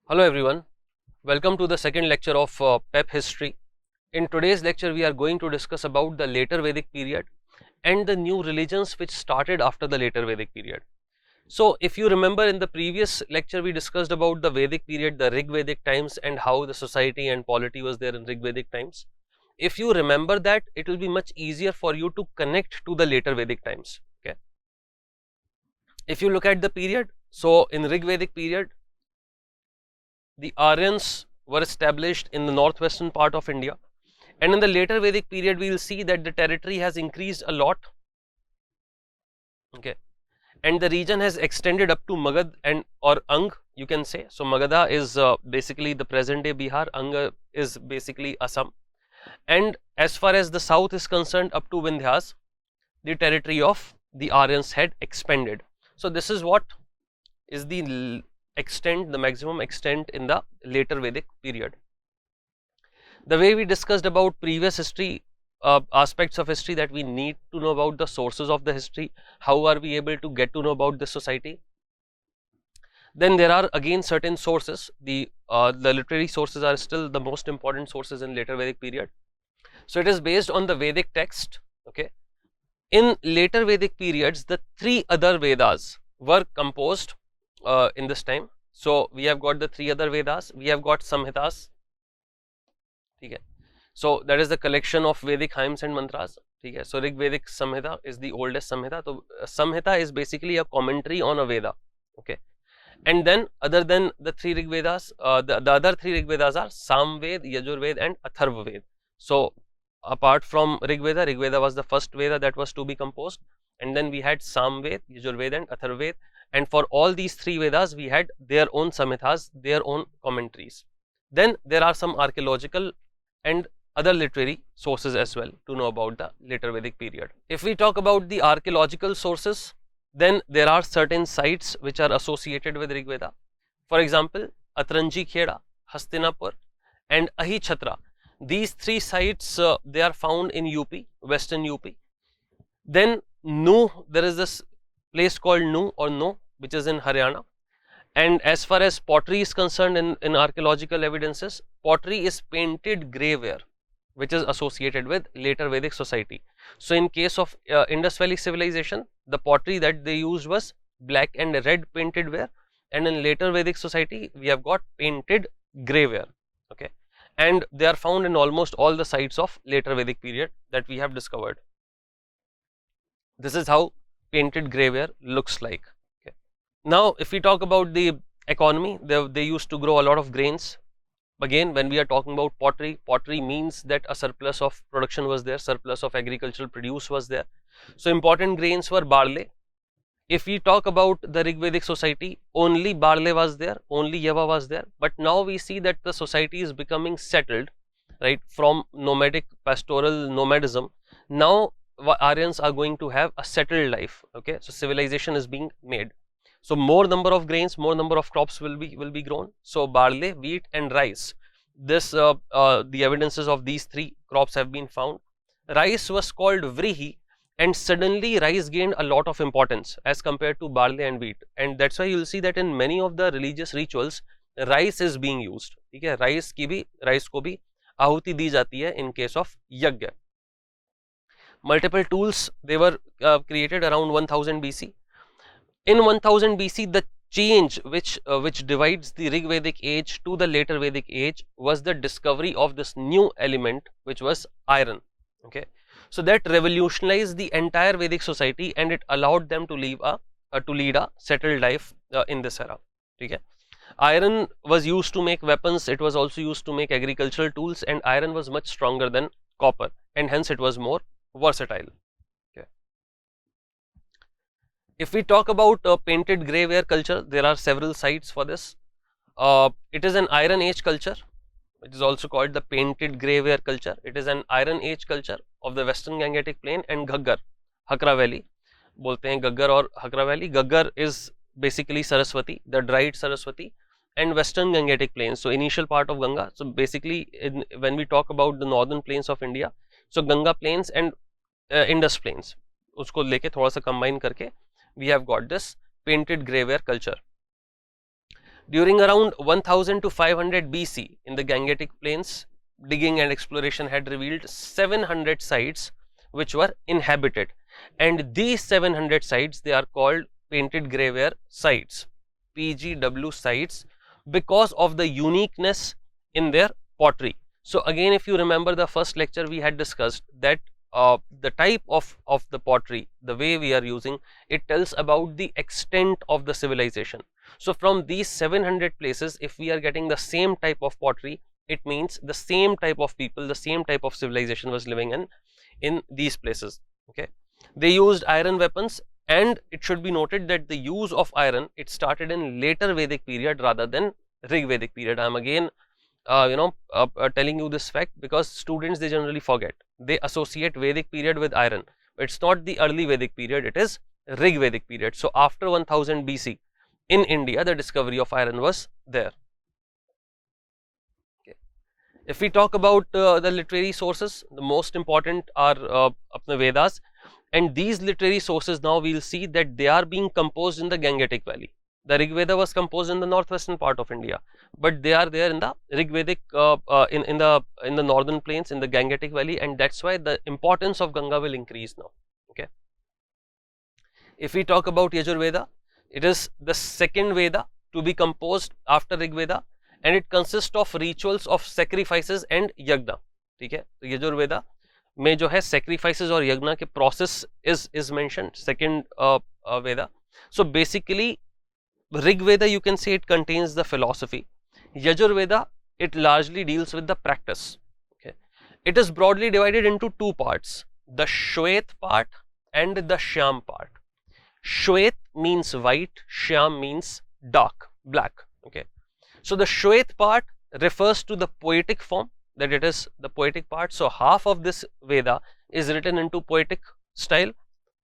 Hello everyone, welcome to the second lecture of PEP history. In today's lecture we are going to discuss about the later Vedic period and the new religions which started after the later Vedic period. So if you remember, in the previous lecture we discussed about the Vedic period, the Rig Vedic times, and how the society and polity was there in Rig Vedic times. If you remember that, it will be much easier for you to connect to the later Vedic times. Okay. If you look at the period, so in Rig Vedic period, the Aryans were established in the northwestern part of India, and in the later Vedic period we will see that the territory has increased a lot. Okay, and the region has extended up to Magad and or Ang, you can say. So Magadha is basically the present day Bihar, Ang is basically Assam, and as far as the south is concerned, up to Vindhyas, the territory of the Aryans had expanded. So this is what is the extent, the maximum extent in the later Vedic period. The way we discussed about previous history, aspects of history that we need to know about the sources of the history, how are we able to get to know about this society. Then there are again certain sources, the literary sources are still the most important sources in later Vedic period. So it is based on the Vedic text. Okay, in later Vedic periods, the three other Vedas were composed in this time. So we have got the three other Vedas, we have got Samhitas. Okay. So that is the collection of Vedic hymns and mantras. Okay. So Rig Vedic Samhita is the oldest Samhita. So Samhita is basically a commentary on a Veda. Okay. And then other than the three Rig Vedas, the other three Rig Vedas are Samved, Yajurved and Atharvaved. So apart from Rig Veda was the first Veda that was to be composed, and then we had Samved, Yajurved and Atharvaved, and for all these three Vedas we had their own Samhitas, their own commentaries. Then there are some archaeological and other literary sources as well to know about the later Vedic period. If we talk about the archaeological sources, then there are certain sites which are associated with Rig Veda. For example, Atranji Kheda, Hastinapur and Ahi Chhatra. These three sites they are found in UP, western UP. Then Nu, there is this place called Nu or No, which is in Haryana. And as far as pottery is concerned, in archaeological evidences, pottery is painted grey ware, which is associated with later Vedic society. So in case of Indus Valley civilization, the pottery that they used was black and red painted ware, and in later Vedic society we have got painted grey ware. Okay, and they are found in almost all the sites of later Vedic period that we have discovered. This is how painted grey ware looks like. Okay. Now if we talk about the economy, they used to grow a lot of grains. Again, when we are talking about pottery, pottery means that a surplus of production was there, surplus of agricultural produce was there. So important grains were barley. If we talk about the Rig Vedic society, only barley was there, only Yava was there, but now we see that the society is becoming settled, right, from nomadic pastoral nomadism. Now Aryans are going to have a settled life. Okay, so civilization is being made. So more number of grains, more number of crops will be grown. So barley, wheat and rice. This the evidences of these three crops have been found. Rice was called vrihi, and suddenly rice gained a lot of importance as compared to barley and wheat, and that's why you will see that in many of the religious rituals rice is being used. Okay, rice को भी आहुति दी जाती है in case of यज्ञ. Multiple tools, they were created around 1000 BC. In 1000 BC, the change which divides the Rig Vedic age to the later Vedic age was the discovery of this new element, which was iron. Okay, so that revolutionized the entire Vedic society, and it allowed them to lead a settled life in this era. Okay, iron was used to make weapons. It was also used to make agricultural tools, and iron was much stronger than copper, and hence it was more versatile. Okay. If we talk about painted grey ware culture, there are several sites for this. It is an Iron Age culture, which is also called the painted grey ware culture. It is an Iron Age culture of the Western Gangetic Plain and Ghaggar, Hakra Valley. बोलते हैं Ghaggar और Hakra Valley. Ghaggar is basically Saraswati, the dried Saraswati, and Western Gangetic Plains. So initial part of Ganga. So basically, when we talk about the northern plains of India, so Ganga plains and Indus plains, उसको लेके थोड़ा सा combine करके we have got this painted grey ware culture. During around 1000 to 500 BC in the Gangetic Plains, digging and exploration had revealed 700 sites which were inhabited, and these 700 sites, they are called painted graveware sites, PGW sites, because of the uniqueness in their pottery. So again, if you remember the first lecture, we had discussed that the type of the pottery, the way we are using, it tells about the extent of the civilization. So from these 700 places, if we are getting the same type of pottery, it means the same type of people, the same type of civilization was living in these places. Okay, they used iron weapons, and it should be noted that the use of iron, it started in later Vedic period rather than Rig Vedic period. I am again telling you this fact because students, they generally forget, they associate Vedic period with iron. It's not the early Vedic period, it is Rig Vedic period. So after 1000 BC in India, the discovery of iron was there. Okay. If we talk about the literary sources, the most important are the Vedas, and these literary sources, now we will see that they are being composed in the Gangetic Valley. The Rig Veda was composed in the northwestern part of India, but they are there in the Rig Vedic in the northern plains, in the Gangetic Valley, and that's why the importance of Ganga will increase now. Okay. If we talk about Yajurveda, it is the second Veda to be composed after Rig Veda, and it consists of rituals of sacrifices and yagna. ठीक है, तो यजुर्वेदा में जो है sacrifices और यज्ञ के process is mentioned, second Veda. So basically, Rig Veda, you can say it contains the philosophy. Yajurveda, it largely deals with the practice. Okay, it is broadly divided into two parts: the Shwet part and the Shyam part. Shwet means white, Shyam means dark, black. Okay, so the Shwet part refers to the poetic form, that it is the poetic part. So half of this Veda is written into poetic style.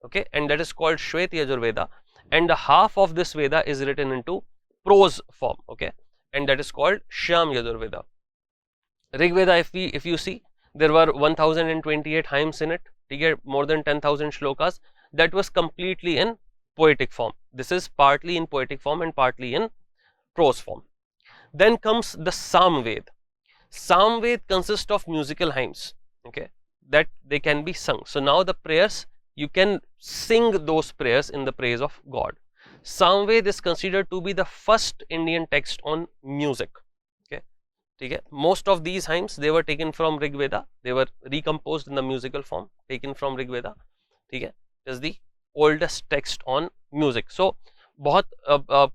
Okay, and that is called Shwet Yajurveda, and the half of this Veda is written into prose form. Okay, and that is called Shyam Yajurveda. Rig Veda, if you see, there were 1028 hymns in it. To get more than 10,000 shlokas, that was completely in poetic form. This is partly in poetic form and partly in prose form. Then comes the Samved. Samved consists of musical hymns, okay, that they can be sung. So now the prayers, you can sing those prayers in the praise of God. Samved is considered to be the first Indian text on music. Okay, okay. Most of these hymns, they were taken from Rig Veda, they were recomposed in the musical form, taken from Rig Veda. Okay, it is the oldest text on music. So बहुत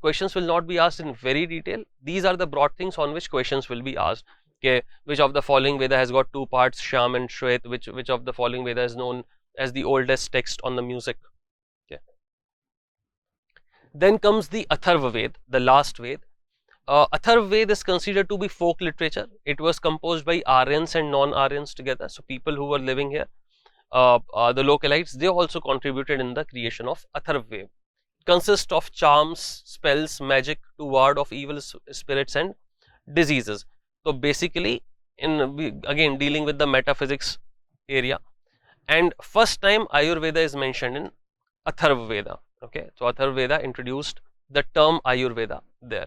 questions will not be asked in very detail. These are the broad things on which questions will be asked. Okay, which of the following Veda has got two parts, Shyam and Shwet? Which of the following Veda is known as the oldest text on the music? Okay. Then comes the Atharva Ved, the last Ved. Atharva Ved is considered to be folk literature. It was composed by Aryans and non-Aryans together. So people who were living here, the localites, they also contributed in the creation of Atharva Ved. Consists of charms, spells, magic to ward off evil spirits and diseases. So basically, again dealing with the metaphysics area, and first time Ayurveda is mentioned in Atharva Veda. Okay, so Atharva Veda introduced the term Ayurveda there.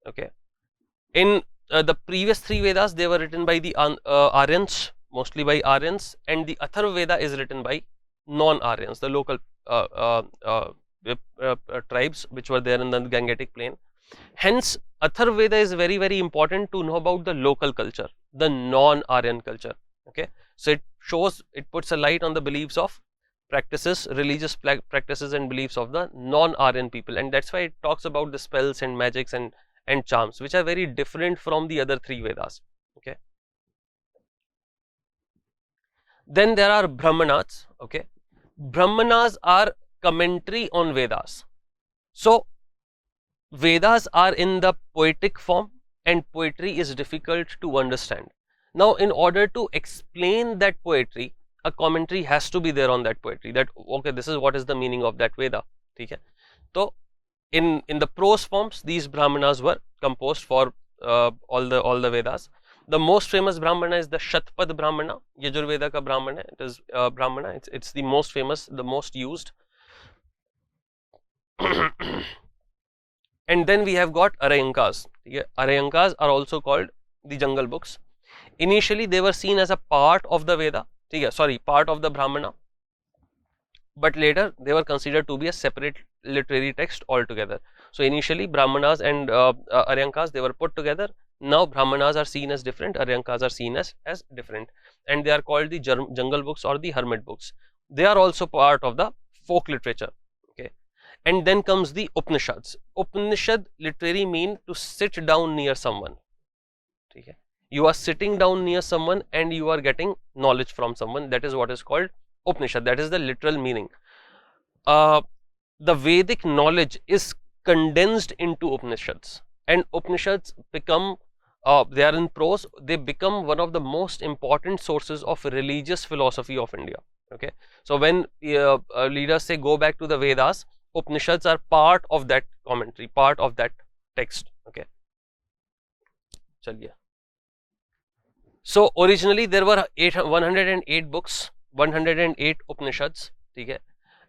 Okay, in the previous three Vedas, they were written by the Aryans, mostly by Aryans, and the Atharva Veda is written by non-Aryans, the local tribes which were there in the Gangetic plain. Hence, Atharva Veda is very, very important to know about the local culture, the non-Aryan culture. Okay, so it shows, it puts a light on the beliefs of practices, religious practices and beliefs of the non-Aryan people, and that's why it talks about the spells and magics and charms, which are very different from the other three Vedas. Okay, then there are Brahmanas. Okay, Brahmanas are commentary on Vedas. So Vedas are in the poetic form, and poetry is difficult to understand. Now, in order to explain that poetry, a commentary has to be there on that poetry, that okay, this is what is the meaning of that Veda. Okay, so in the prose forms, these Brahmanas were composed for all the Vedas. The most famous Brahmana is the Shatpad Brahmana, Yajurveda ka Brahmana. It is Brahmana. It's the most famous, the most used. And then we have got Aryankas. Aryankas are also called the jungle books. Initially they were seen as a part of the Veda, part of the Brahmana, but later they were considered to be a separate literary text altogether. So initially Brahmanas and Aryankas, they were put together. Now Brahmanas are seen as different, Aryankas are seen as different, and they are called the jungle books or the hermit books. They are also part of the folk literature. Okay, and then comes the Upanishads. Upanishad literally mean to sit down near someone. Okay, you are sitting down near someone and you are getting knowledge from someone. That is what is called Upanishad. That is the literal meaning. The Vedic knowledge is condensed into Upanishads, and Upanishads become, they are in prose, they become one of the most important sources of religious philosophy of India. Okay, so when leaders say go back to the Vedas, Upanishads are part of that commentary, part of that text. Okay, chaliye. So originally there were 108 books, 108 Upanishads, okay,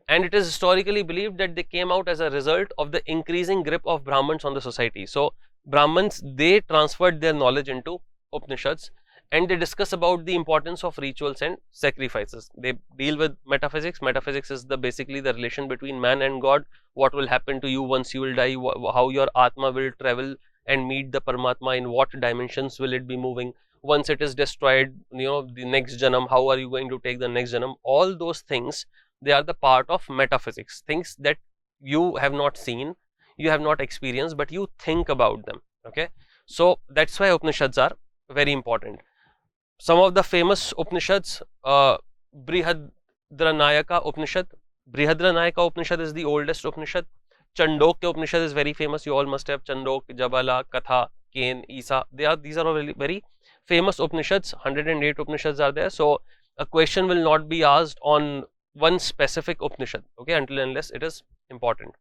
and it is historically believed that they came out as a result of the increasing grip of Brahmins on the society. So Brahmins, they transferred their knowledge into Upanishads, and they discuss about the importance of rituals and sacrifices. They deal with metaphysics. Metaphysics is basically the relation between man and God, what will happen to you once you will die, how your Atma will travel and meet the Paramatma, in what dimensions will it be moving. Once it is destroyed, the next janam, how are you going to take the next janam? All those things, they are the part of metaphysics, things that you have not seen, you have not experienced, but you think about them. Okay, so that's why Upanishads are very important. Some of the famous Upanishads, Brihadranayaka Upanishad. Brihadranayaka Upanishad is the oldest Upanishad. Chandogya Upanishad is very famous. You all must have Chandogya, Jabala, Katha, Ken, Isa. These are all very famous Upanishads. 108 Upanishads are there. So a question will not be asked on one specific Upanishad, okay, until and unless it is important.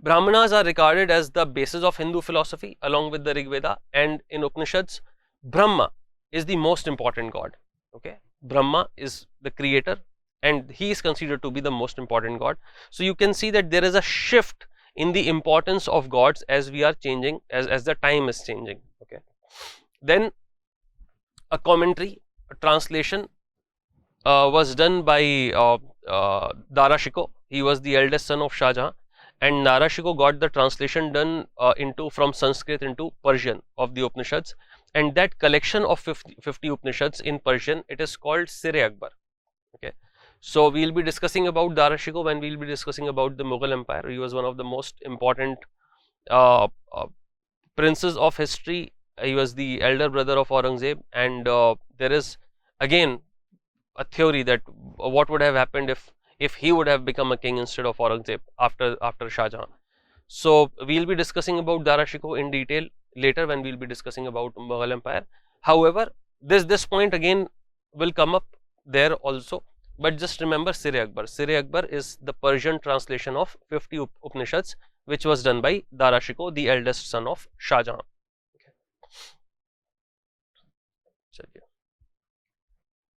Brahmanas are regarded as the basis of Hindu philosophy along with the Rig Veda, and in Upanishads, Brahma is the most important god. Okay, Brahma is the creator and he is considered to be the most important god. So you can see that there is a shift in the importance of gods as we are changing, as the time is changing. Okay, then a commentary, a translation was done by Dara Shikoh. He was the eldest son of Shah Jahan, and Dara Shikoh got the translation done from Sanskrit into Persian of the Upanishads, and that collection of 50 Upanishads in Persian, it is called Sir-e Akbar. Okay, so we will be discussing about Dara Shikoh when we will be discussing about the Mughal Empire. He was one of the most important princes of history. He was the elder brother of Aurangzeb, and there is again a theory that what would have happened if he would have become a king instead of Aurangzeb after Shah Jahan. So we will be discussing about Dara Shikoh in detail later when we will be discussing about Mughal Empire. However, this point again will come up there also, but just remember Sir-e Akbar. Sir-e Akbar is the Persian translation of 50 Upanishads, which was done by Dara Shikoh, the eldest son of Shah Jahan. Okay.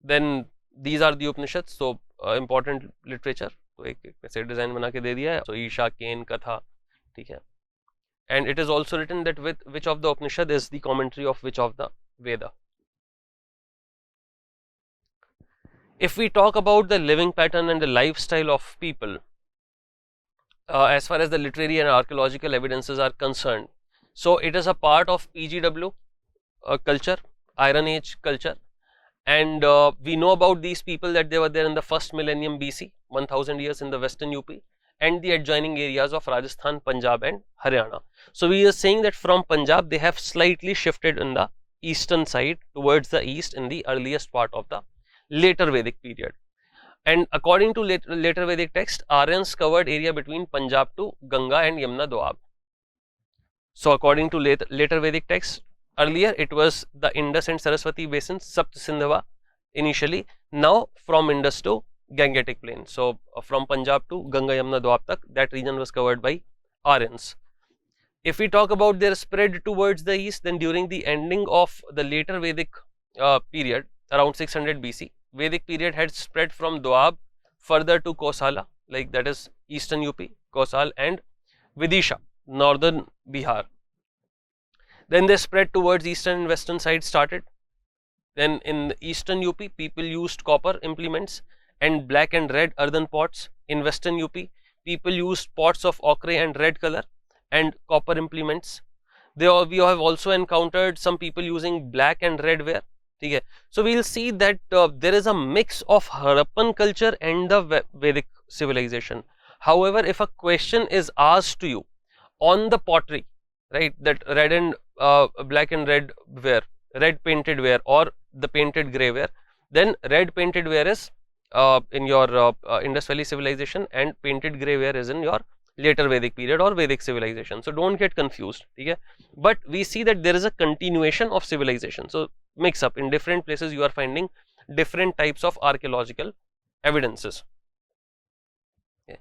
Then these are the Upanishads, so important literature. तो एक वैसे design बना के दे दिया है. So Isha, Ken, Katha, ठीक है. And it is also written that with which of the Upanishad is the commentary of which of the Veda. If we talk about the living pattern and the lifestyle of people, as far as the literary and archaeological evidences are concerned, so it is a part of PGW culture, Iron Age culture, and we know about these people that they were there in the first millennium BC, 1000 years in the western UP and the adjoining areas of Rajasthan, Punjab and Haryana. So we are saying that from Punjab they have slightly shifted in the eastern side towards the east in the earliest part of the later Vedic period. And according to later Vedic text, Aryans covered area between Punjab to Ganga and Yamuna Doab. So according to later Vedic text, earlier it was the Indus and Saraswati basins, Sapt Sindhava initially. Now from Indus to Gangetic plain. So from Punjab to Ganga Yamuna Doab tak, that region was covered by Aryans. If we talk about their spread towards the east, then during the ending of the later Vedic period, around 600 BC, Vedic period had spread from Doab further to Kosala, like that is eastern UP, Kosal and Vidisha. northern Bihar. Then they spread towards eastern and western side started. Then in the eastern UP, people used copper implements and black and red earthen pots. In western UP, people used pots of ochre and red color and copper implements. We have also encountered some people using black and red ware. Okay. So we'll see that there is a mix of Harappan culture and the Vedic civilization. However, if a question is asked to you on the pottery, right, that red and black and red ware, red painted ware or the painted grey ware, then red painted ware is in your Indus Valley civilization and painted grey ware is in your later Vedic period or Vedic civilization. So don't get confused. Okay? But we see that there is a continuation of civilization. So mix up in different places, you are finding different types of archaeological evidences. Okay.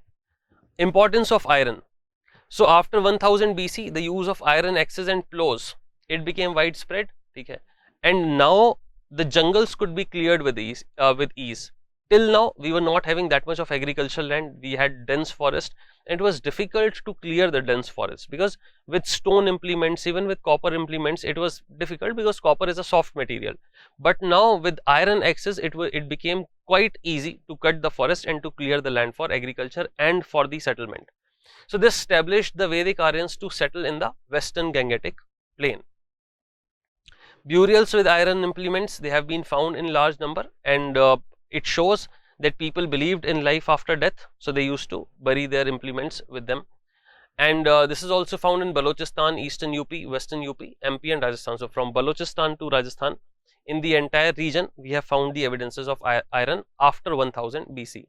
Importance of iron. So after 1000 BC, the use of iron axes and plows, it became widespread. Okay. And now the jungles could be cleared with ease. Till now, we were not having that much of agricultural land. We had dense forest. And it was difficult to clear the dense forest because with stone implements, even with copper implements, it was difficult because copper is a soft material. But now with iron axes, it became quite easy to cut the forest and to clear the land for agriculture and for the settlement. So this established the Vedic Aryans to settle in the western Gangetic plain. Burials with iron implements, they have been found in large number, and it shows that people believed in life after death, so they used to bury their implements with them. And this is also found in Balochistan, eastern UP, western UP, MP and Rajasthan. So from Balochistan to Rajasthan, in the entire region, we have found the evidences of iron after 1000 BC.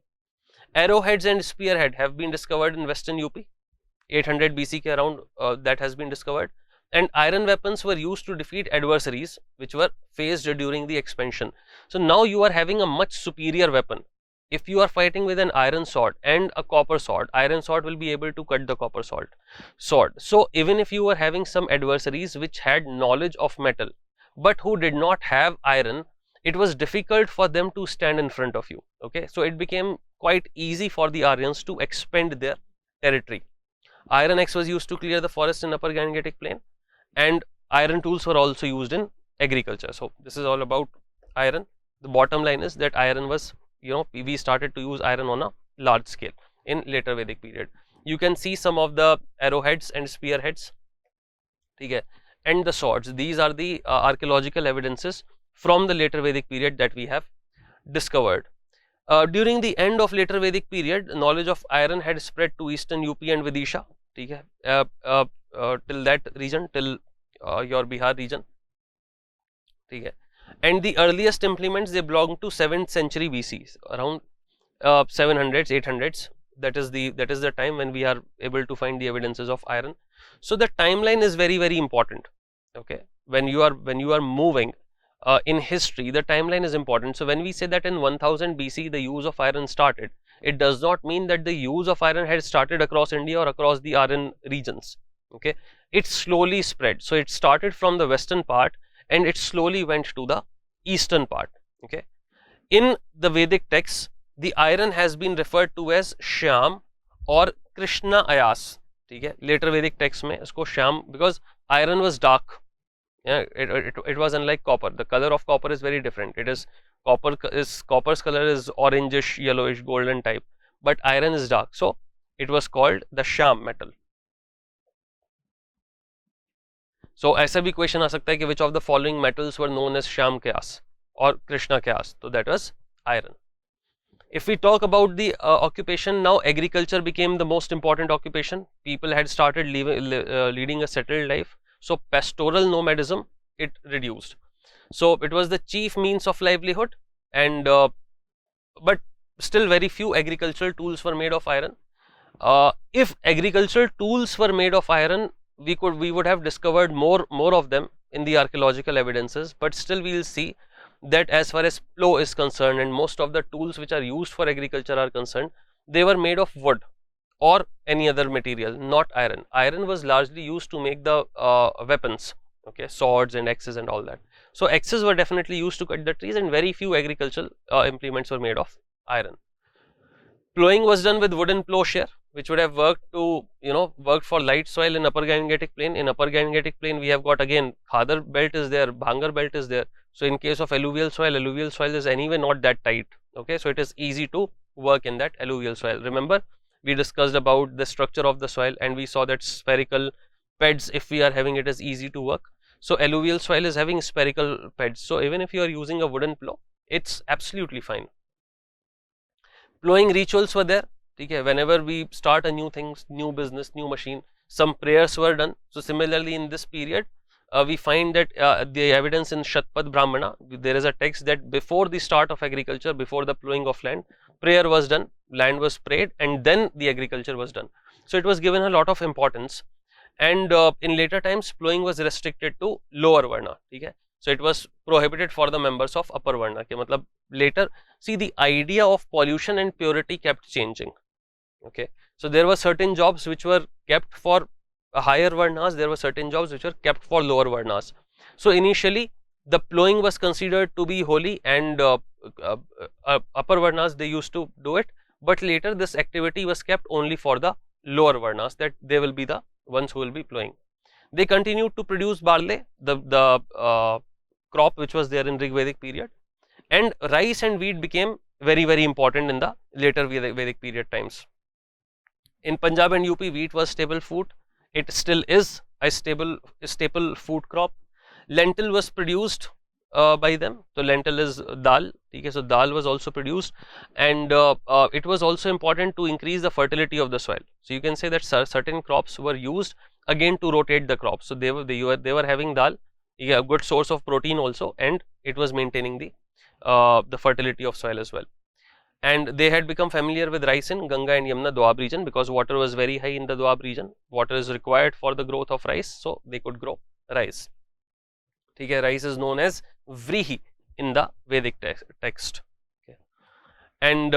Arrowheads and spearhead have been discovered in western UP, 800 BC ke around that has been discovered. And iron weapons were used to defeat adversaries which were faced during the expansion. So now you are having a much superior weapon. If you are fighting with an iron sword and a copper sword, iron sword will be able to cut the copper sword. So even if you were having some adversaries which had knowledge of metal but who did not have iron, it was difficult for them to stand in front of you. Okay, so it became quite easy for the Aryans to expand their territory. Iron axe was used to clear the forest in upper Gangetic plain, and iron tools were also used in agriculture. So this is all about iron. The bottom line is that iron was, we started to use iron on a large scale in later Vedic period. You can see some of the arrowheads and spearheads, okay, and the swords. These are the archaeological evidences from the later Vedic period that we have discovered. During the end of later Vedic period, knowledge of iron had spread to eastern UP and Vidisha, okay, till that region, till your Bihar region, okay. And the earliest implements, they belong to 7th century BC, around 700s, 800s. That is the time when we are able to find the evidences of iron. So the timeline is very, very important. Okay, when you are moving in history, the timeline is important. So when we say that in 1000 BC the use of iron started, it does not mean that the use of iron had started across India or across the Aryan regions. Okay, it slowly spread. So it started from the western part and it slowly went to the eastern part. Okay, in the Vedic texts, the iron has been referred to as Shyam or Krishna Ayas. Okay, later Vedic texts mein isko Shyam, because iron was dark. Yeah, it was unlike copper. The color of copper is very different. Copper's color is orangish, yellowish, golden type, but iron is dark. So it was called the Shyam metal. So ऐसा भी question आ सकता है कि which of the following metals were known as Shyam Kyas or Krishna Kyas? So that was iron. If we talk about the occupation, now agriculture became the most important occupation. People had started leading a settled life. So pastoral nomadism, it reduced. So it was the chief means of livelihood, and but still very few agricultural tools were made of iron. If agricultural tools were made of iron, we would have discovered more of them in the archaeological evidences, but still we will see that as far as plow is concerned and most of the tools which are used for agriculture are concerned, they were made of wood or any other material, not iron. Iron was largely used to make the weapons, okay, swords and axes and all that. So axes were definitely used to cut the trees, and very few agricultural implements were made of iron. Plowing was done with wooden plowshare. which would have worked to, worked for light soil in upper Gangetic plain. In upper Gangetic plain, we have got again Khadar belt is there, Bhangar belt is there. So in case of alluvial soil is anyway not that tight. Okay, so it is easy to work in that alluvial soil. Remember, we discussed about the structure of the soil and we saw that spherical beds, if we are having it, is easy to work. So alluvial soil is having spherical beds. So even if you are using a wooden plow, it's absolutely fine. Plowing rituals were there. Okay, whenever we start a new thing, new business, new machine, some prayers were done. So similarly in this period, we find that the evidence in Shatpad Brahmana, there is a text that before the start of agriculture, before the plowing of land, prayer was done, land was prayed, and then the agriculture was done. So it was given a lot of importance. And in later times, plowing was restricted to lower Varna. Okay? So it was prohibited for the members of upper Varna. Okay? Matlab, later, see, the idea of pollution and purity kept changing. Okay, so there were certain jobs which were kept for higher Varnas, there were certain jobs which were kept for lower Varnas. So initially, the plowing was considered to be holy, and upper Varnas, they used to do it, but later this activity was kept only for the lower Varnas, that they will be the ones who will be plowing. They continued to produce barley, the crop which was there in Rigvedic period, and rice and wheat became very, very important in the later Vedic period times. In Punjab and UP, wheat was staple food. It still is a staple food crop. Lentil was produced by them. So lentil is dal. Okay, so dal was also produced, and it was also important to increase the fertility of the soil. So you can say that certain crops were used again to rotate the crops. So they were having dal, a good source of protein also, and it was maintaining the fertility of soil as well. And they had become familiar with rice in Ganga and Yamuna Doab region, because water was very high in the Doab region. Water is required for the growth of rice, so they could grow rice. Okay, rice is known as Vrihi in the Vedic text. Okay. And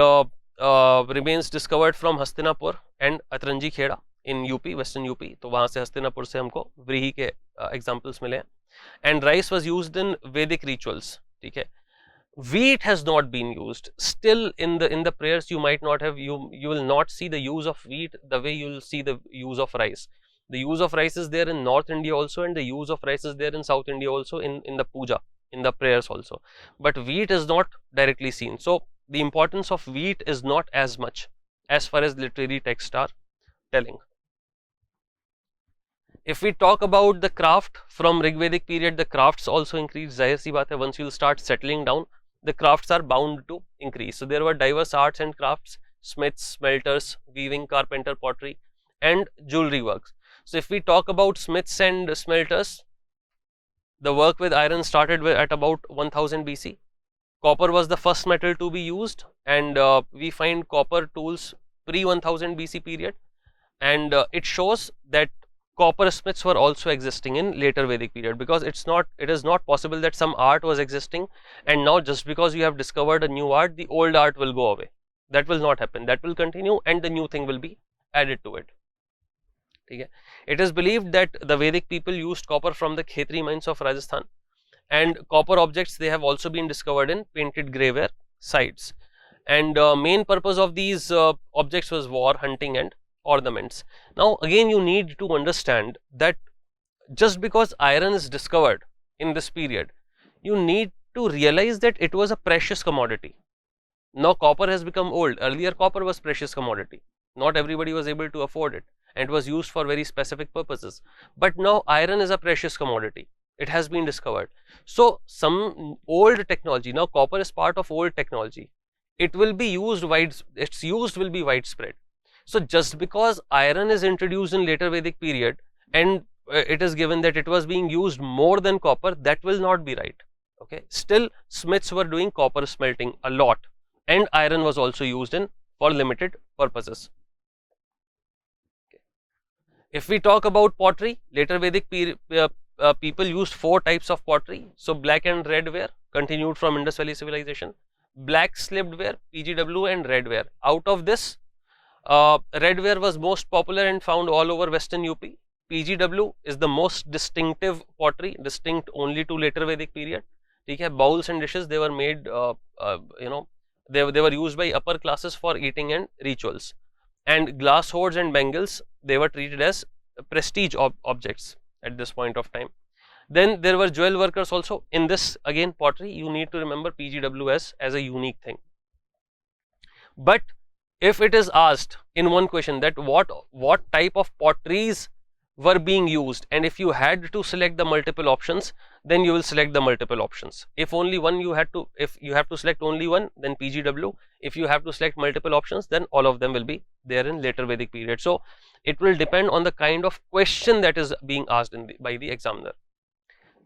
remains discovered from Hastinapur and Atranji Kheda in UP, Western UP. तो वहाँ से हस्तिनापुर से हमको व्रीहि के examples मिले हैं. And rice was used in Vedic rituals. ठीक है. Wheat has not been used. Still in the prayers, you might not have, you will not see the use of wheat the way you will see the use of rice. The use of rice is there in North India also, and the use of rice is there in South India also, in the puja, in the prayers also. But wheat is not directly seen. So the importance of wheat is not as much as far as literary texts are telling. If we talk about the craft from Rigvedic period, the crafts also increased. Zahir si baat hai, once you will start settling down, the crafts are bound to increase. So there were diverse arts and crafts: smiths, smelters, weaving, carpenter, pottery, and jewelry works. So if we talk about smiths and smelters, the work with iron started at about 1000 BC. Copper was the first metal to be used, and we find copper tools pre 1000 BC period, and it shows that copper smiths were also existing in later Vedic period, because it is not possible that some art was existing and now just because you have discovered a new art, the old art will go away. That will not happen. That will continue, and the new thing will be added to it. Okay. It is believed that the Vedic people used copper from the Khetri mines of Rajasthan, and copper objects, they have also been discovered in painted graveware sites. And main purpose of these objects was war, hunting, and ornaments. Now again, you need to understand that just because iron is discovered in this period, you need to realize that it was a precious commodity. Now copper has become old. Earlier copper was precious commodity. Not everybody was able to afford it, and it was used for very specific purposes. But now iron is a precious commodity. It has been discovered. So some old technology, now copper is part of old technology. It will be used its use will be widespread. So just because iron is introduced in later Vedic period and it is given that it was being used more than copper, that will not be right. Okay, still smiths were doing copper smelting a lot, and iron was also used in for limited purposes. Okay. If we talk about pottery, later Vedic people used 4 types of pottery. So black and red ware continued from Indus Valley civilization, black slibbed ware, PGW, and red ware. Out of this, red ware was most popular and found all over Western UP. PGW is the most distinctive pottery, distinct only to later Vedic period. Okay, bowls and dishes, they were made, they were used by upper classes for eating and rituals. and glass hoards and bangles, they were treated as prestige objects at this point of time. Then there were jewel workers also. In this again pottery, you need to remember PGWS as a unique thing. But if it is asked in one question that what type of potteries were being used, and if you had to select the multiple options, then you will select the multiple options. If only one if you have to select only one, then PGW. If you have to select multiple options, then all of them will be there in later Vedic period. So it will depend on the kind of question that is being asked by the examiner.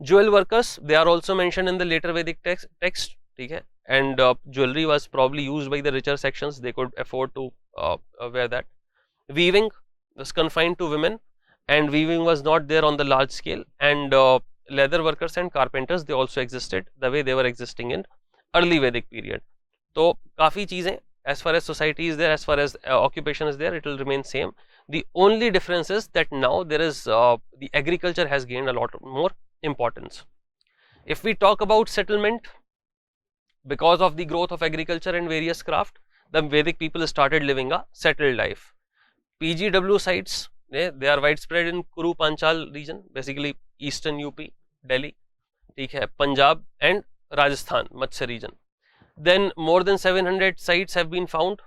Jewel workers, they are also mentioned in the later Vedic text, okay? And jewelry was probably used by the richer sections, they could afford to wear that. Weaving was confined to women, and weaving was not there on the large scale, and leather workers and carpenters, they also existed the way they were existing in early Vedic period. So काफी चीजें, as far as society is there, as far as occupation is there, it will remain same. The only difference is that now there is the agriculture has gained a lot more importance. If we talk about settlement, because of the growth of agriculture and various craft, the Vedic people started living a settled life. PGW sites, they are widespread in Kuru Panchal region, basically eastern UP, Delhi, Punjab and Rajasthan, Matsya region. Then more than 700 sites have been found,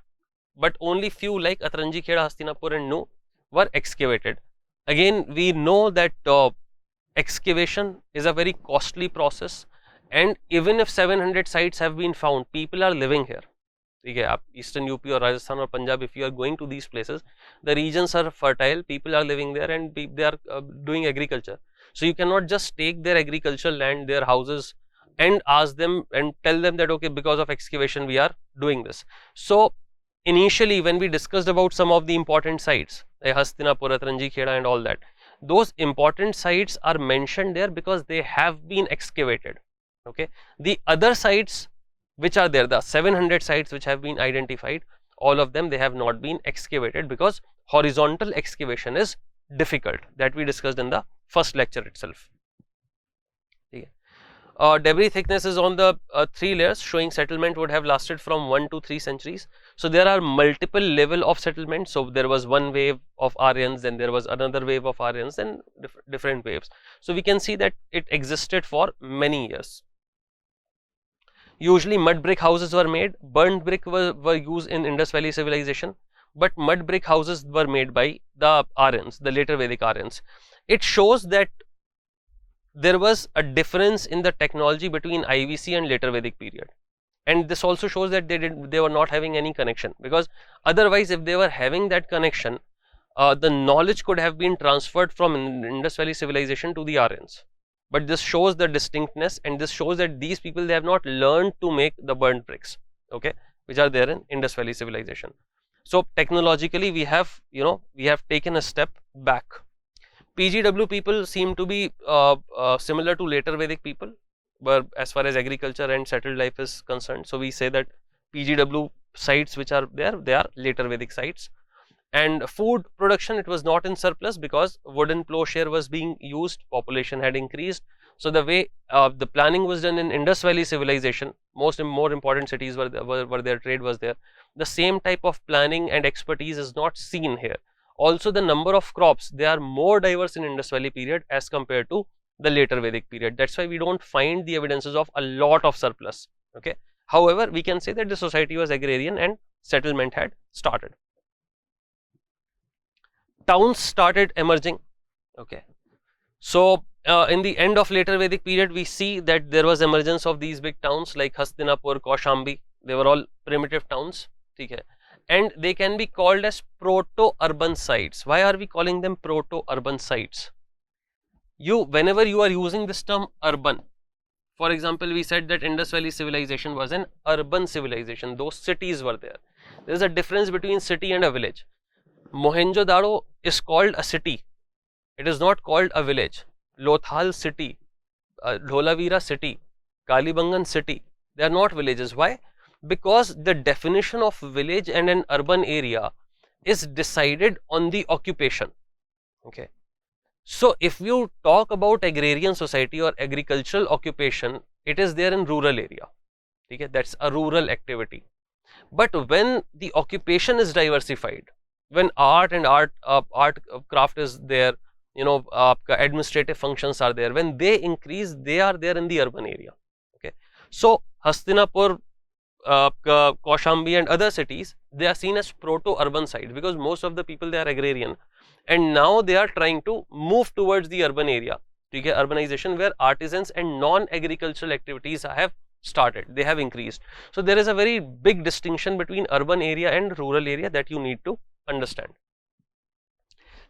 but only few like Atranji Kheda, Hastinapur and Nu were excavated. Again, we know that excavation is a very costly process, and even if 700 sites have been found, people are living here. Eastern UP or Rajasthan or Punjab, if you are going to these places, the regions are fertile, people are living there and they are doing agriculture. So you cannot just take their agricultural land, their houses, and ask them and tell them that okay, because of excavation we are doing this. So initially when we discussed about some of the important sites, Hastinapur, Atranji Kheda and all that, those important sites are mentioned there because they have been excavated. Okay, the other sites which are there, the 700 sites which have been identified, all of them, they have not been excavated because horizontal excavation is difficult, that we discussed in the first lecture itself. Debris thickness is on the 3 layers, showing settlement would have lasted from 1 to 3 centuries. So there are multiple level of settlement. So there was one wave of Aryans, then there was another wave of Aryans, and different waves. So we can see that it existed for many years. Usually mud brick houses were made. Burnt brick were used in Indus Valley civilization, but mud brick houses were made by the Aryans, the later Vedic Aryans. It shows that there was a difference in the technology between IVC and later Vedic period, and this also shows that they were not having any connection, because otherwise if they were having that connection, the knowledge could have been transferred from Indus Valley civilization to the Aryans. But this shows the distinctness, and this shows that these people, they have not learned to make the burnt bricks, okay, which are there in Indus Valley civilization. So technologically we have, we have taken a step back. PGW people seem to be similar to later Vedic people, but as far as agriculture and settled life is concerned, so we say that PGW sites which are there, they are later Vedic sites. And food production, it was not in surplus because wooden plowshare was being used, population had increased. So the way the planning was done in Indus Valley civilization, more important cities were there, trade was there. The same type of planning and expertise is not seen here. Also the number of crops, they are more diverse in Indus Valley period as compared to the later Vedic period. That's why we don't find the evidences of a lot of surplus. Okay. However, we can say that the society was agrarian and settlement had started. Towns started emerging. Okay. So in the end of later Vedic period, we see that there was emergence of these big towns like Hastinapur, Kaushambi. They were all primitive towns. Okay. And they can be called as proto-urban sites. Why are we calling them proto-urban sites? Whenever you are using this term urban, for example, we said that Indus Valley civilization was an urban civilization. Those cities were there. There is a difference between city and a village. Mohenjo-daro is called a city. It is not called a village. Lothal city, Dholavira city, Kalibangan city, they are not villages. Why? Because the definition of village and an urban area is decided on the occupation. Okay. So if you talk about agrarian society or agricultural occupation, it is there in rural area. Okay, that's a rural activity. But when the occupation is diversified, when art and craft is there, you know, administrative functions are there, when they increase, they are there in the urban area. Okay, so Hastinapur, Kaushambi and other cities, they are seen as proto-urban site because most of the people, they are agrarian, and now they are trying to move towards the urban area, okay, urbanization, where artisans and non-agricultural activities have started, they have increased. So there is a very big distinction between urban area and rural area that you need to understand.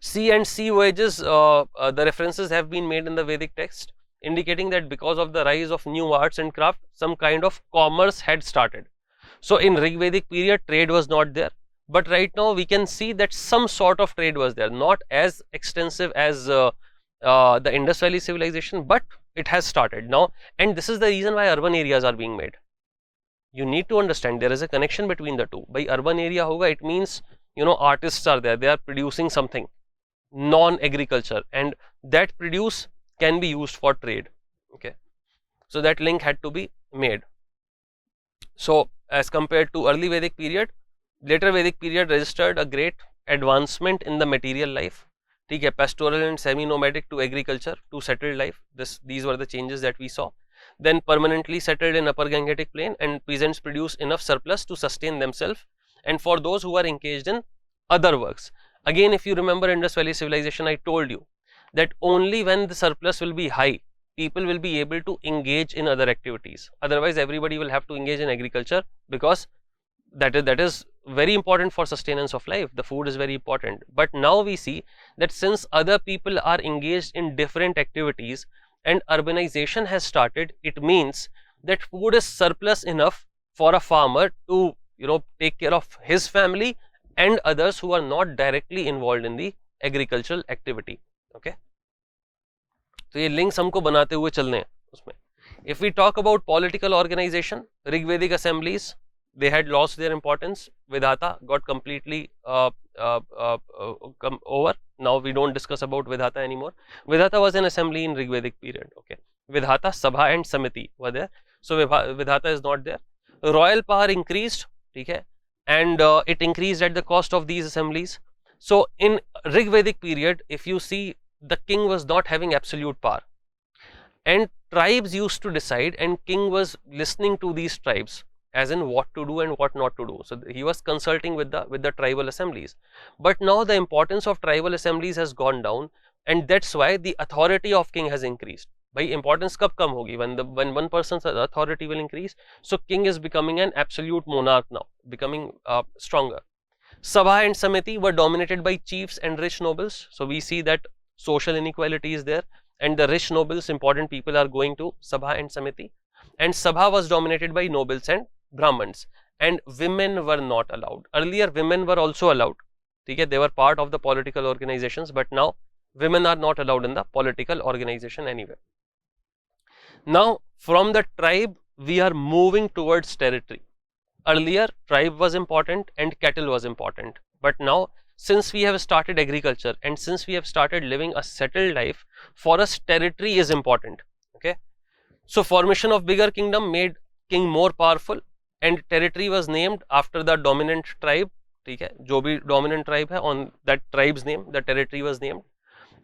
Sea and sea voyages, the references have been made in the Vedic text, indicating that because of the rise of new arts and craft, some kind of commerce had started. So in Rigvedic period, trade was not there, but right now we can see that some sort of trade was there, not as extensive as the Indus Valley civilization, but it has started now, and this is the reason why urban areas are being made. You need to understand there is a connection between the two. By urban area hoga, it means, you know, artists are there, they are producing something non-agriculture, and that produce can be used for trade. Okay, so that link had to be made. So as compared to early Vedic period, later Vedic period registered a great advancement in the material life. ठीक है, pastoral and semi-nomadic to agriculture to settled life. These were the changes that we saw. Then permanently settled in Upper Gangetic Plain, and peasants produce enough surplus to sustain themselves, and for those who are engaged in other works. Again, if you remember Indus Valley civilization, I told you that only when the surplus will be high, people will be able to engage in other activities. Otherwise, everybody will have to engage in agriculture because that is very important for sustenance of life. The food is very important. But now we see that since other people are engaged in different activities and urbanization has started, it means that food is surplus enough for a farmer to, you know, take care of his family and others who are not directly involved in the agricultural activity. Okay, तो ये links हमको बनाते हुए चलने हैं उसमें. If we talk about political organization, Rigvedic assemblies, they had lost their importance. Vidhata got completely over. Now we don't discuss about Vidhata anymore. Vidhata was an assembly in Rigvedic period. Okay, Vidhata, Sabha and Samiti were there. So Vidhata is not there. Royal power increased, okay, and it increased at the cost of these assemblies. So in Rigvedic period, if you see, the king was not having absolute power, and tribes used to decide, and king was listening to these tribes as in what to do and what not to do. So he was consulting with the tribal assemblies. But now the importance of tribal assemblies has gone down, and that's why the authority of king has increased. By importance kab kam hogi? When one person's authority will increase. So king is becoming an absolute monarch now, becoming stronger. Sabha and Samiti were dominated by chiefs and rich nobles. So we see that social inequality is there, and the rich nobles, important people, are going to Sabha and Samiti. And Sabha was dominated by nobles and Brahmins, and women were not allowed. Earlier women were also allowed, okay, they were part of the political organizations, but now women are not allowed in the political organization anywhere. Now from the tribe we are moving towards territory. Earlier tribe was important and cattle was important, but now since we have started agriculture and since we have started living a settled life, for us territory is important. Okay, so formation of bigger kingdom made king more powerful, and territory was named after the dominant tribe. ठीक है, जो भी dominant tribe है, on that tribe's name the territory was named,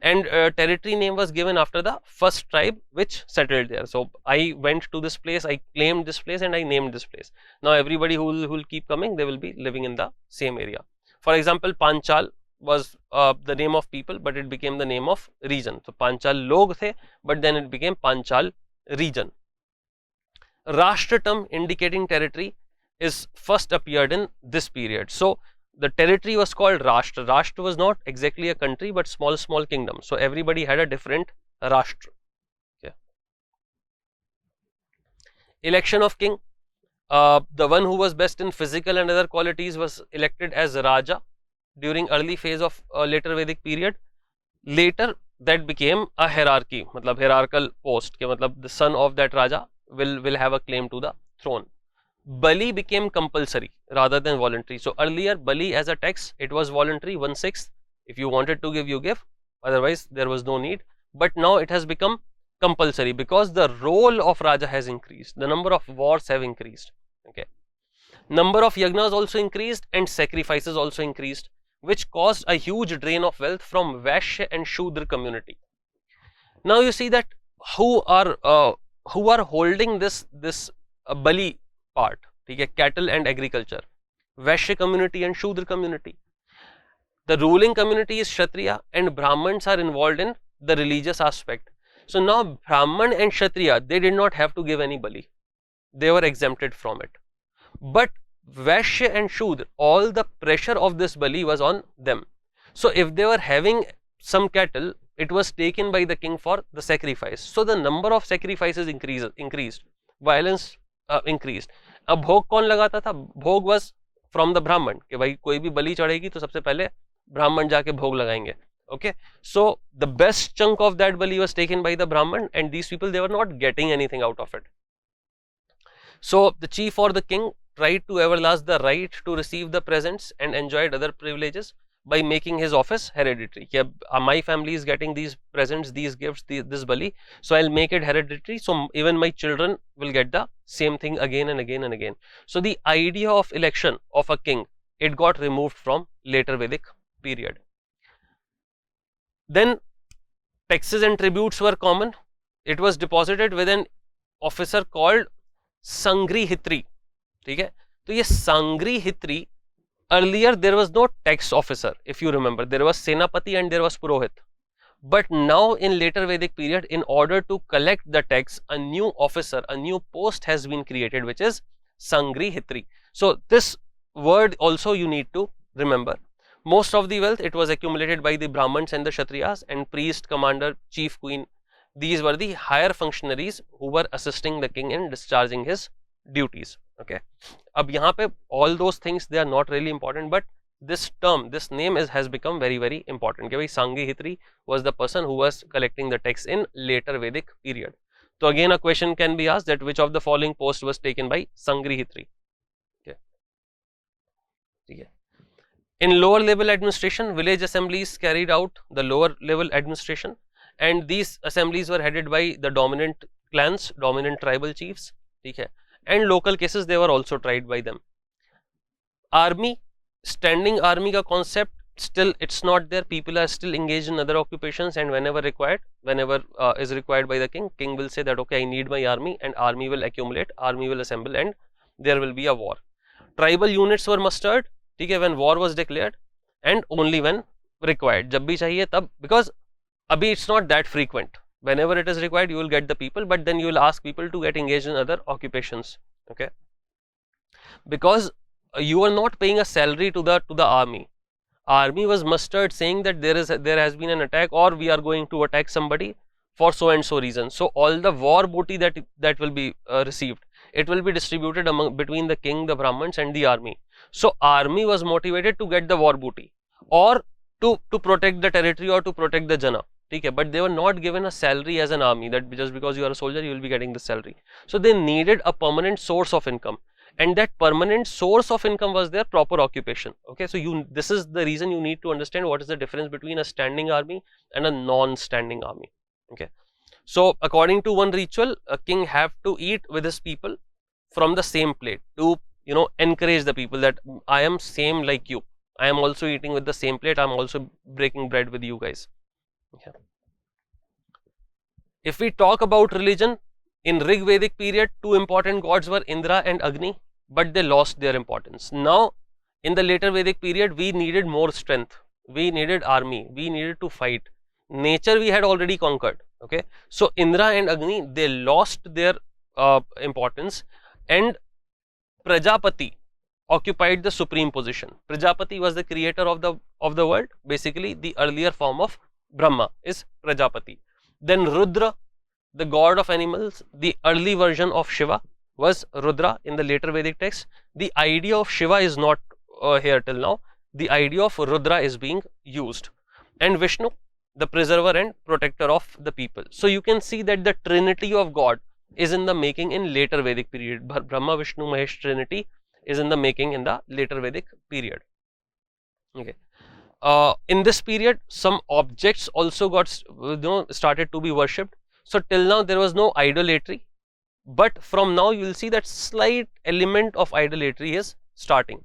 and territory name was given after the first tribe which settled there. So I went to this place, I claimed this place, and I named this place. Now everybody who will keep coming, they will be living in the same area. For example, Panchal was the name of people, but it became the name of region. So Panchal log the, but then it became Panchal region. Rashtra term indicating territory is first appeared in this period. So the territory was called Rashtra. Rashtra was not exactly a country, but small kingdom. So everybody had a different Rashtra. Okay. Election of king. The one who was best in physical and other qualities was elected as Raja during early phase of later Vedic period. Later that became a hierarchy, matlab hierarchical post, ke matlab the son of that Raja will have a claim to the throne. Bali became compulsory rather than voluntary. So earlier Bali as a tax, it was voluntary, 1/6. If you wanted to give, you give, otherwise there was no need. But now it has become compulsory because the role of Raja has increased, the number of wars have increased. Okay, number of yagnas also increased and sacrifices also increased. which caused a huge drain of wealth from Vaishya and Shudra community. Now you see that who are holding this Bali part, okay, cattle and agriculture, Vaishya community and Shudra community. The ruling community is Kshatriya and Brahmins are involved in the religious aspect. So now Brahman and Kshatriya, they did not have to give any Bali. They were exempted from it. But Vaishya and Shudra, all the pressure of this Bali was on them. So if they were having some cattle, it was taken by the king for the sacrifice. So the number of sacrifices increased, violence increased. अब भोग कौन लगाता था? भोग was from the Brahman, कि भाई कोई भी बलि चढ़ेगी तो सबसे पहले ब्राह्मण जाके भोग लगाएंगे. Okay, so the best chunk of that bali was taken by the Brahman, and these people, they were not getting anything out of it. So the chief or the king tried to everlast the right to receive the presents and enjoyed other privileges by making his office hereditary. Yeah, my family is getting these presents, these gifts, this bali, so I'll make it hereditary, so even my children will get the same thing again and again and again. So the idea of election of a king, it got removed from later Vedic period. Then taxes and tributes were common. It was deposited with an officer called Sangrihitri. ठीक है, तो ये Sangrihitri, earlier there was no tax officer, if you remember, there was Senapati and there was Purohit. But now in later Vedic period, in order to collect the tax, a new officer, a new post has been created, which is Sangrihitri. So this word also you need to remember. Most of the wealth, it was accumulated by the Brahmins and the Kshatriyas, and priest, commander, chief, queen. These were the higher functionaries who were assisting the king in discharging his duties. Okay. अब यहाँ पे all those things, they are not really important, but this term, this name has become very, very important. कि भाई Sangrihitri was the person who was collecting the tax in later Vedic period. So again a question can be asked that which of the following post was taken by Sangrihitri. Okay. ठीक है. In lower level administration, village assemblies carried out the lower level administration, and these assemblies were headed by the dominant clans, dominant tribal chiefs, ठीक है, and local cases, they were also tried by them. Army, standing army का concept, still it's not there. People are still engaged in other occupations, and whenever required, whenever is required by the king, king will say that okay, I need my army, and army will accumulate, army will assemble, and there will be a war. Tribal units were mustered, ठीक है, when war was declared, and only when required, जब भी चाहिए तब, because अभी it's not that frequent. Whenever it is required, you will get the people, but then you will ask people to get engaged in other occupations. Okay, because you are not paying a salary to the army. Army was mustered saying that there has been an attack, or we are going to attack somebody for so and so reason. So all the war booty that will be received, it will be distributed between the king, the Brahmins, and the army. So army was motivated to get the war booty, or to protect the territory, or to protect the jana. Okay, but they were not given a salary as an army, that just because you are a soldier you will be getting the salary. So they needed a permanent source of income, and that permanent source of income was their proper occupation. Okay, so this is the reason you need to understand what is the difference between a standing army and a non-standing army. Okay, so according to one ritual, a king have to eat with his people from the same plate to encourage the people that I am same like you, I am also eating with the same plate, I am also breaking bread with you guys. Okay. If we talk about religion, in Rig Vedic period, two important gods were Indra and Agni, but they lost their importance. Now in the later Vedic period, we needed more strength, we needed army, we needed to fight. Nature we had already conquered. Okay, so Indra and Agni, they lost their importance, and Prajapati occupied the supreme position. Prajapati was the creator of the world. Basically the earlier form of Brahma is Prajapati. Then Rudra, the god of animals, the early version of Shiva was Rudra in the later Vedic text. The idea of Shiva is not here till now. The idea of Rudra is being used. And Vishnu, the preserver and protector of the people. So you can see that the trinity of God is in the making in later Vedic period. Brahma, Vishnu, Mahesh trinity is in the making in the later Vedic period. Okay. In this period, some objects also got started to be worshipped. So till now there was no idolatry, but from now you will see that slight element of idolatry is starting.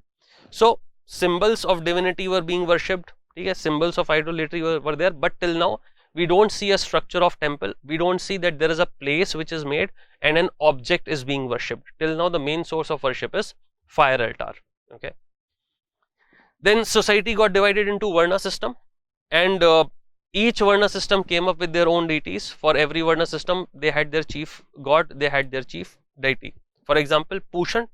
So symbols of divinity were being worshipped. Okay, symbols of idolatry were there, but till now we don't see a structure of temple. We don't see that there is a place which is made and an object is being worshipped. Till now the main source of worship is fire altar. Okay. Then society got divided into Varna system, and each Varna system came up with their own deities. For every Varna system, they had their chief god, they had their chief deity. For example, Pushan,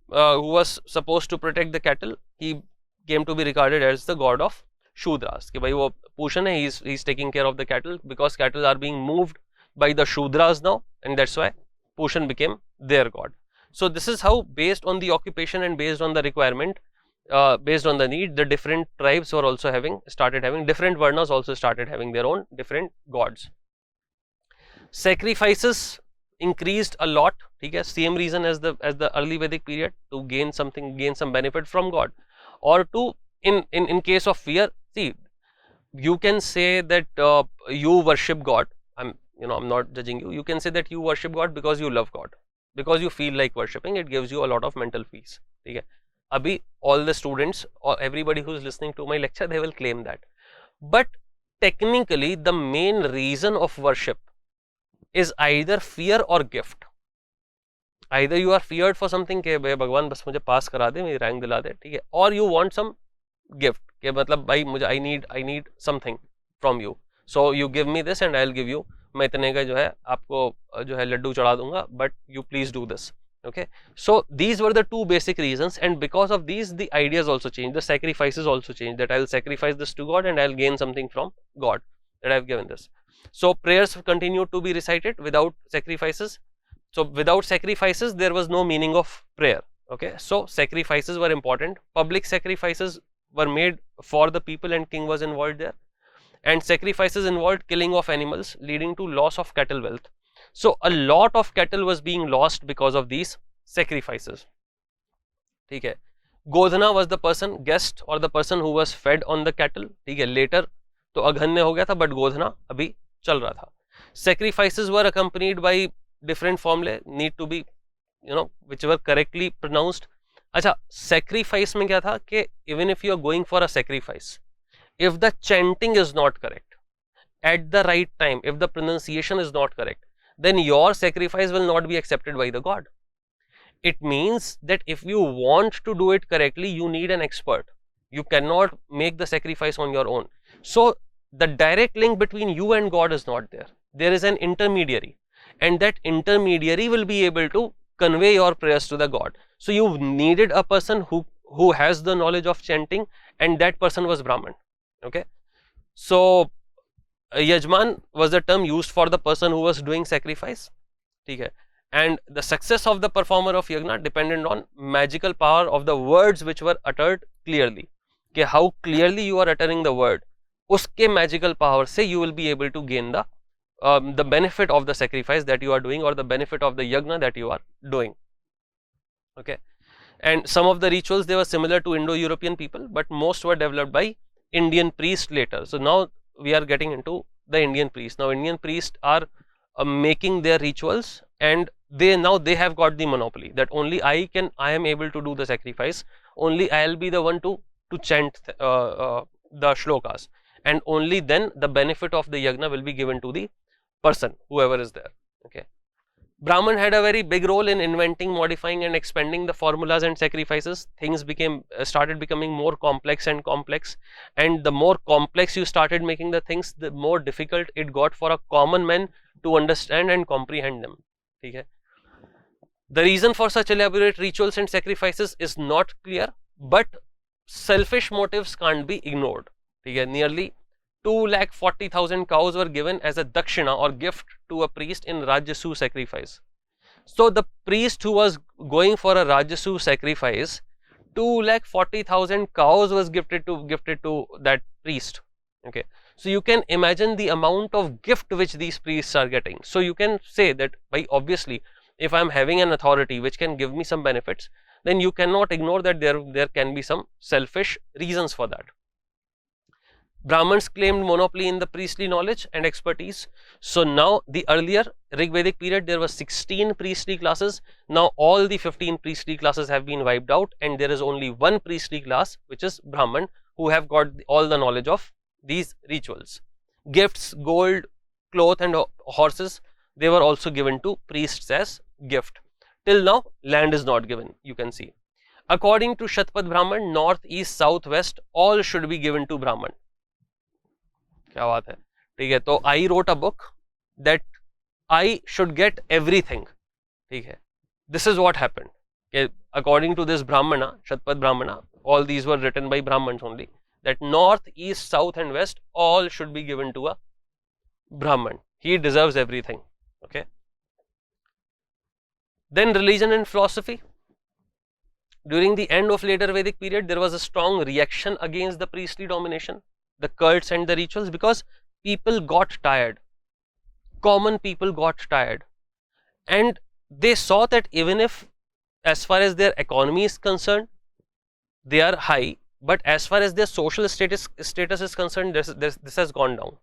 who was supposed to protect the cattle, he came to be regarded as the god of Shudras. कि भाई वो Pushan है, he's taking care of the cattle, because cattle are being moved by the Shudras now, and that's why Pushan became their god. So this is how, based on the occupation and based on the requirement, based on the need, the different tribes were also started having different Varnas, also started having their own different gods. Sacrifices increased a lot. Okay, same reason as the early Vedic period, to gain some benefit from God, or to in case of fear. See, you can say that you worship God. I'm not judging you. You can say that you worship God because you love God, because you feel like worshipping. It gives you a lot of mental peace. Okay. Abhi, all the students or everybody who is listening to my lecture, they will claim that. But technically, the main reason of worship is either fear or gift. Either you are feared for something कि भगवान बस मुझे पास करा दे, मेरी rank दिला दे, ठीक है, or you want some gift कि मतलब भाई मुझे I need something from you, so you give me this and I'll give you, मैं इतने का जो है आपको जो है लड्डू चढ़ा दूंगा, but you please do this. Okay, so these were the two basic reasons, and because of these the ideas also changed, the sacrifices also changed, that I'll sacrifice this to God and I'll gain something from God, that I've given this. So prayers continued to be recited without sacrifices. So without sacrifices there was no meaning of prayer. Okay, so sacrifices were important. Public sacrifices were made for the people and king was involved there, and sacrifices involved killing of animals, leading to loss of cattle wealth. So a lot of cattle was being lost because of these sacrifices. ठीक है. Godhana was the person, guest or the person who was fed on the cattle. ठीक है. Later तो अघन्य हो गया था, but Godhana अभी चल रहा था. Sacrifices were accompanied by different formulae, need to be which were correctly pronounced. अच्छा, sacrifice में क्या था कि even if you are going for a sacrifice, if the chanting is not correct at the right time, if the pronunciation is not correct, then your sacrifice will not be accepted by the God. It means that if you want to do it correctly, you need an expert. You cannot make the sacrifice on your own. So the direct link between you and God is not there. There is an intermediary, and that intermediary will be able to convey your prayers to the God. So you needed a person who has the knowledge of chanting, and that person was Brahman. Okay, so Yajman was the term used for the person who was doing sacrifice. Okay. And the success of the performer of yajna depended on magical power of the words which were uttered clearly. Okay, how clearly you are uttering the word, uske magical power se you will be able to gain the benefit of the sacrifice that you are doing, or the benefit of the yajna that you are doing. Okay, and some of the rituals, they were similar to Indo-European people, but most were developed by Indian priests later. So now we are getting into the Indian priests. Now Indian priests are making their rituals, and they have got the monopoly that only I am able to do the sacrifice, only I'll be the one to chant the shlokas, and only then the benefit of the yajna will be given to the person, whoever is there. Okay, Brahman had a very big role in inventing, modifying and expanding the formulas and sacrifices. Things started becoming more complex and complex, and the more complex you started making the things, the more difficult it got for a common man to understand and comprehend them. Okay. The reason for such elaborate rituals and sacrifices is not clear, but selfish motives can't be ignored. Okay. Nearly 240,000 cows were given as a dakshina or gift to a priest in Rajyasu sacrifice. So the priest who was going for a Rajyasu sacrifice, 240,000 cows was gifted to that priest. Okay, so you can imagine the amount of gift which these priests are getting. So you can say that, by obviously, if I am having an authority which can give me some benefits, then you cannot ignore that there can be some selfish reasons for that. Brahmins claimed monopoly in the priestly knowledge and expertise. So now the earlier Rig Vedic period, there were 16 priestly classes. Now all the 15 priestly classes have been wiped out, and there is only one priestly class, which is Brahman, who have got all the knowledge of these rituals. Gifts, gold, cloth and horses, they were also given to priests as gift. Till now, land is not given, you can see. According to Shatpat Brahman, north, east, south, west, all should be given to Brahman. क्या बात है, ठीक है. तो I wrote a book that I should get everything. ठीक है. This is what happened. Okay. According to this Brahmana, Shatpat Brahmana, all these were written by Brahmans only. That north, east, south, and west all should be given to a Brahman. He deserves everything. Okay. Then religion and philosophy. During the end of later Vedic period, there was a strong reaction against the priestly domination, the cults and the rituals, because people got tired. Common people got tired, and they saw that even if, as far as their economy is concerned, they are high, but as far as their social status is concerned, this has gone down.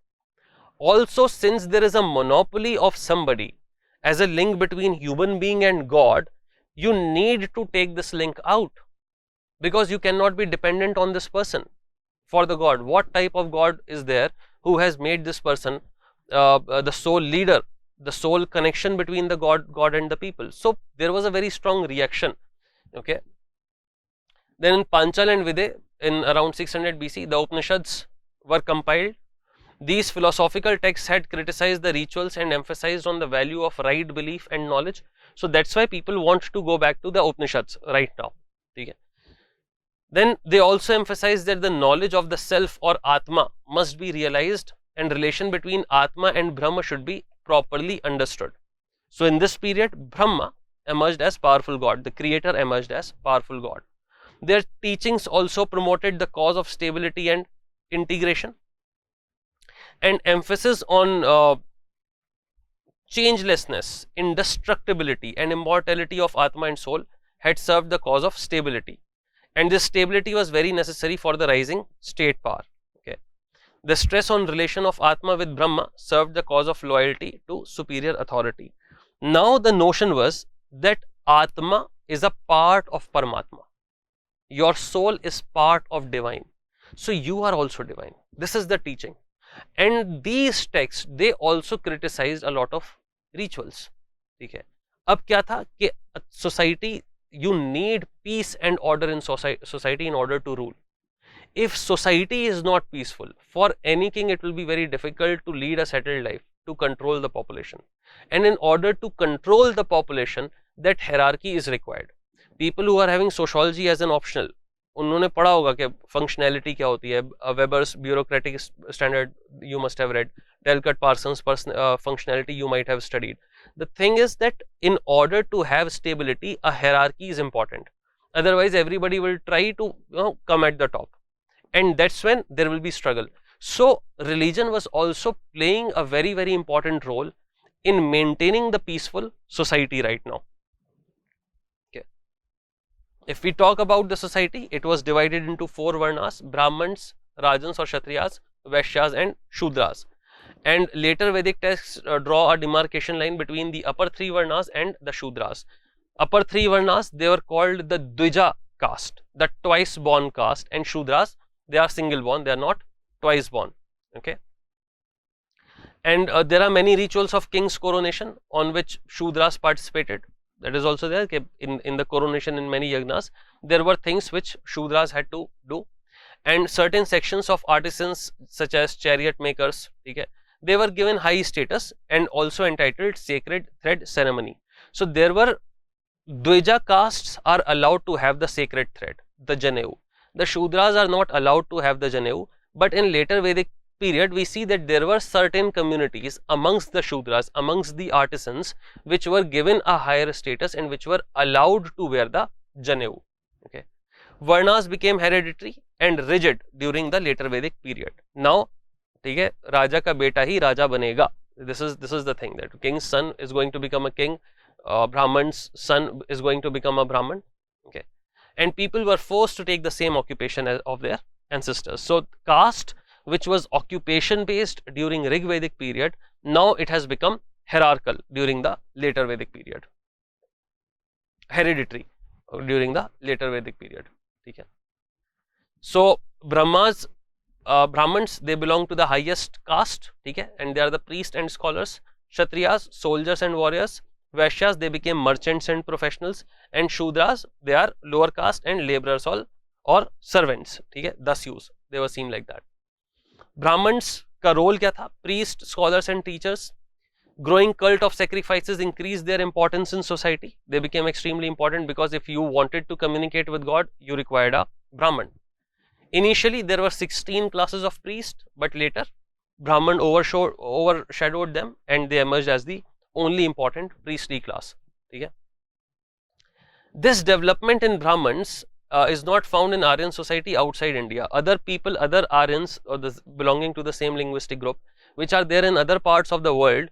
Also, since there is a monopoly of somebody as a link between human being and God, you need to take this link out, because you cannot be dependent on this person for the God. What type of God is there who has made this person the sole leader, the sole connection between the God and the people? So there was a very strong reaction. Okay. Then in Panchal and Videh, in around 600 BC, the Upanishads were compiled. These philosophical texts had criticized the rituals and emphasized on the value of right belief and knowledge. So that's why people want to go back to the Upanishads right now. Okay. Then they also emphasize that the knowledge of the self or Atma must be realized, and relation between Atma and Brahma should be properly understood. So in this period, Brahma emerged as powerful God, the creator emerged as powerful God. Their teachings also promoted the cause of stability and integration, and emphasis on changelessness, indestructibility and immortality of Atma and soul had served the cause of stability. And this stability was very necessary for the rising state power. Okay. The stress on relation of Atma with Brahma served the cause of loyalty to superior authority. Now the notion was that Atma is a part of Paramatma. Your soul is part of divine. So you are also divine. This is the teaching. And these texts, they also criticized a lot of rituals. ठीक है. अब क्या था कि society, you need peace and order in society in order to rule. If society is not peaceful, for any king it will be very difficult to lead a settled life, to control the population. And in order to control the population, that hierarchy is required. People who are having sociology as an optional, उन्होंने पढ़ा होगा कि functionality क्या होती है. Weber's bureaucratic standard you must have read. Talcott Parsons functionality you might have studied. The thing is that in order to have stability, a hierarchy is important. Otherwise, everybody will try to come at the top, and that's when there will be struggle. So religion was also playing a very, very important role in maintaining the peaceful society right now. If we talk about the society, it was divided into 4 varnas: Brahmins, Rajans or Kshatriyas, Vaishyas and Shudras. And later Vedic texts draw a demarcation line between the upper 3 varnas and the Shudras. Upper 3 varnas, they were called the Dvija caste, the twice born caste, and Shudras, they are single born, they are not twice born. Okay. And there are many rituals of king's coronation on which Shudras participated. That is also there. In the coronation, in many yagnas, there were things which Shudras had to do, and certain sections of artisans such as chariot makers, okay, they were given high status and also entitled sacred thread ceremony. So there were Dvija castes are allowed to have the sacred thread, the Janeu. The Shudras are not allowed to have the Janeu, but in later Vedic period, we see that there were certain communities amongst the Shudras, amongst the artisans, which were given a higher status and which were allowed to wear the Janeu. Okay. Varnas became hereditary and rigid during the later Vedic period. Now, ठीक है, राजा का बेटा ही राजा बनेगा. This is the thing, that king's son is going to become a king, Brahman's son is going to become a Brahman. Okay. And people were forced to take the same occupation as of their ancestors. So caste which was occupation based during Rig Vedic period, now it has become hierarchical during the later Vedic period, hereditary during the later Vedic period. Okay. So Brahmas, Brahmins, they belong to the highest caste, okay, and they are the priests and scholars. Kshatriyas, soldiers and warriors. Vaishyas, they became merchants and professionals, and Shudras, they are lower caste and laborers all or servants, okay, thus use, they were seen like that. Brahmins का role क्या था? Priests, scholars and teachers. Growing cult of sacrifices increased their importance in society. They became extremely important because if you wanted to communicate with God, you required a Brahman. Initially, there were 16 classes of priests, but later Brahman overshadowed them and they emerged as the only important priestly class. Okay? This development in Brahmins is not found in Aryan society outside India. Other people, other Aryans belonging to the same linguistic group, which are there in other parts of the world,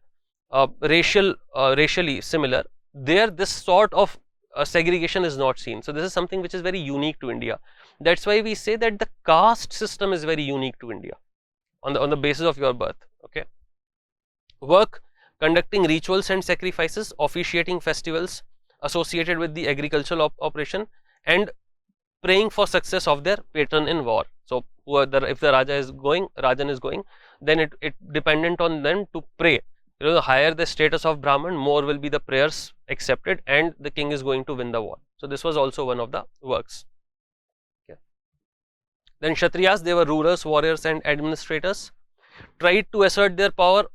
racially similar, there this sort of segregation is not seen. So this is something which is very unique to India. That's why we say that the caste system is very unique to India on the basis of your birth. Okay. Work, conducting rituals and sacrifices, officiating festivals associated with the agricultural operation, and praying for success of their patron in war. So if the Rajan is going, then it dependent on them to pray. You know, the higher the status of Brahman, more will be the prayers accepted and the king is going to win the war. So this was also one of the works. Okay. Then Kshatriyas, they were rulers, warriors and administrators, tried to assert their power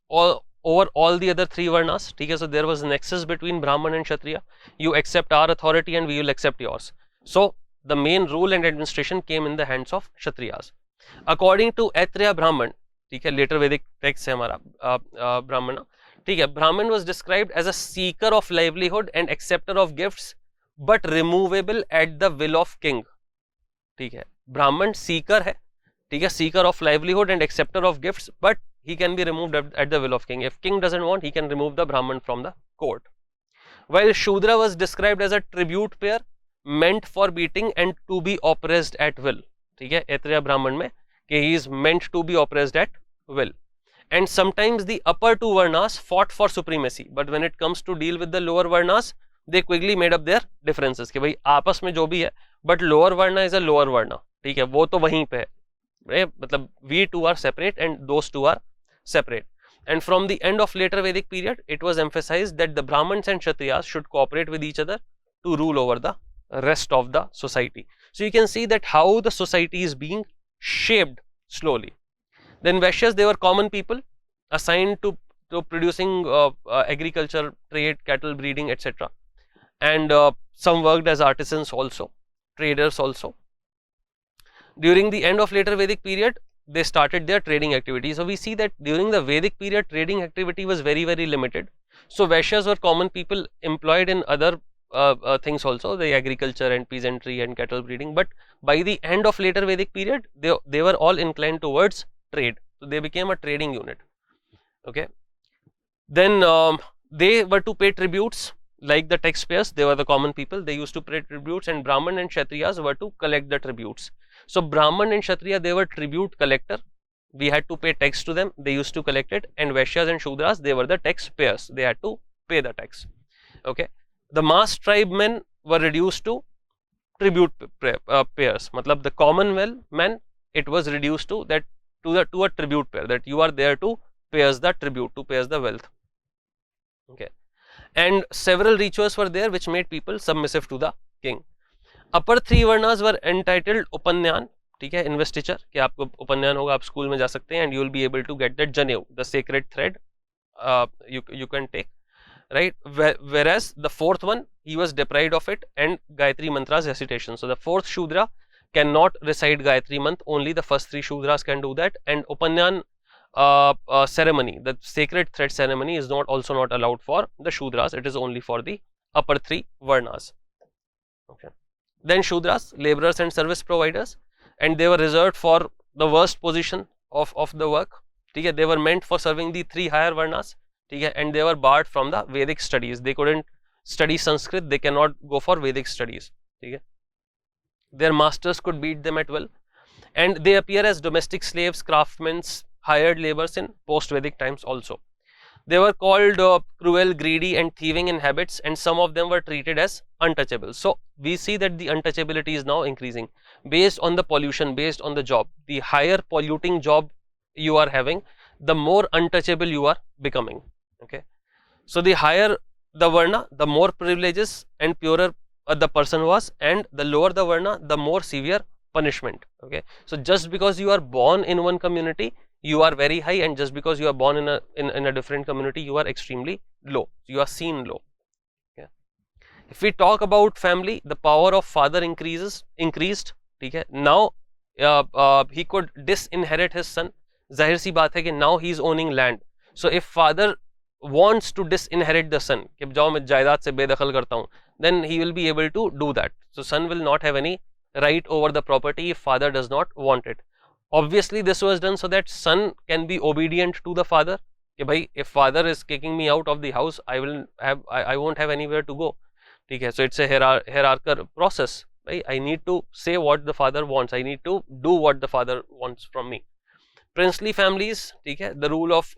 over all the other three varnas. Okay, so there was a nexus between Brahman and Kshatriya. You accept our authority and we will accept yours. So the main rule and administration came in the hands of Kshatriyas. According to Aitreya Brahman, ठीक है, later Vedic text है हमारा ब्राह्मण, ठीक है, Brahman was described as a seeker of livelihood and acceptor of gifts, but removable at the will of king. ठीक है, Brahman seeker है, ठीक है, seeker of livelihood and acceptor of gifts, but he can be removed at the will of king. If king doesn't want, he can remove the Brahman from the court. While Shudra was described as a tribute payer, meant for beating and to be oppressed at will. ठीक है, Aitreya Brahman में कि he is meant to be oppressed at will. And sometimes the upper two varnas fought for supremacy, but when it comes to deal with the lower varnas, they quickly made up their differences कि भाई आपस में जो भी है, but lower varna is a lower varna, ठीक है, वो तो वहीं पे है, मतलब we two are separate and those two are separate. And from the end of later Vedic period, it was emphasized that the Brahmins and Kshatriyas should cooperate with each other to rule over the rest of the society. So you can see that how the society is being shaped slowly. Then Vaishyas, they were common people assigned to producing agriculture, trade, cattle breeding, etc. And some worked as artisans also, traders also. During the end of later Vedic period, they started their trading activity. So we see that during the Vedic period, trading activity was very, very limited. So Vaishyas were common people employed in other things also, the agriculture and peasantry and cattle breeding. But by the end of later Vedic period, they were all inclined towards trade. So they became a trading unit. Okay. Then they were to pay tributes like the taxpayers. They were the common people. They used to pay tributes, and Brahman and Kshatriyas were to collect the tributes. So Brahman and Kshatriya, they were tribute collector. We had to pay tax to them. They used to collect it. And Vaishyas and Shudras, they were the tax payers. They had to pay the tax. Okay. The mass tribe men were reduced to tribute payers. Matlab the commonwealth men, it was reduced to that to a tribute payer, that you are there to pay us the tribute, to pay us the wealth. Okay. And several rituals were there which made people submissive to the king. Upper three varnas were entitled Upanyan, ठीक है, investiture, कि आपको उपन्यान होगा, आप school में जा सकते हैं, and you will be able to get that janev, the sacred thread, you can take, right? Whereas the fourth one, he was deprived of it, and Gayatri mantras recitation. So the fourth Shudra cannot recite Gayatri mantra, only the first three Shudras can do that. And Upanyan ceremony, the sacred thread ceremony, is also not allowed for the Shudras. It is only for the upper three varnas. Okay. Then Shudras, laborers and service providers, and they were reserved for the worst position of the work. Okay. They were meant for serving the three higher varnas. Okay. And they were barred from the Vedic studies. They couldn't study Sanskrit. They cannot go for Vedic studies. Okay. Their masters could beat them at will. and they appear as domestic slaves, craftsmen, hired laborers in post-Vedic times also. They were called cruel, greedy and thieving in habits, and some of them were treated as untouchable. So we see that the untouchability is now increasing based on the pollution, based on the job. The higher polluting job you are having, the more untouchable you are becoming. Okay, so the higher the varna, the more privileges and purer the person was, and the lower the varna, the more severe punishment. Okay, so just because you are born in one community, you are very high, and just because you are born in a different community, you are extremely low, you are seen low. Okay. If we talk about family, the power of father increased. Okay. Now he could disinherit his son. Zahir si baat hai कि now he is owning land. So if father wants to disinherit the son, कि जाओ मैं जायदाद से बेदखल करता हूँ, then he will be able to do that. So son will not have any right over the property if father does not want it. Obviously this was done so that son can be obedient to the father. कि भाई if father is kicking me out of the house, I won't have anywhere to go. ठीक है, so it's a hierarchical process. Right? I need to say what the father wants. I need to do what the father wants from me. Princely families, ठीक है, the rule of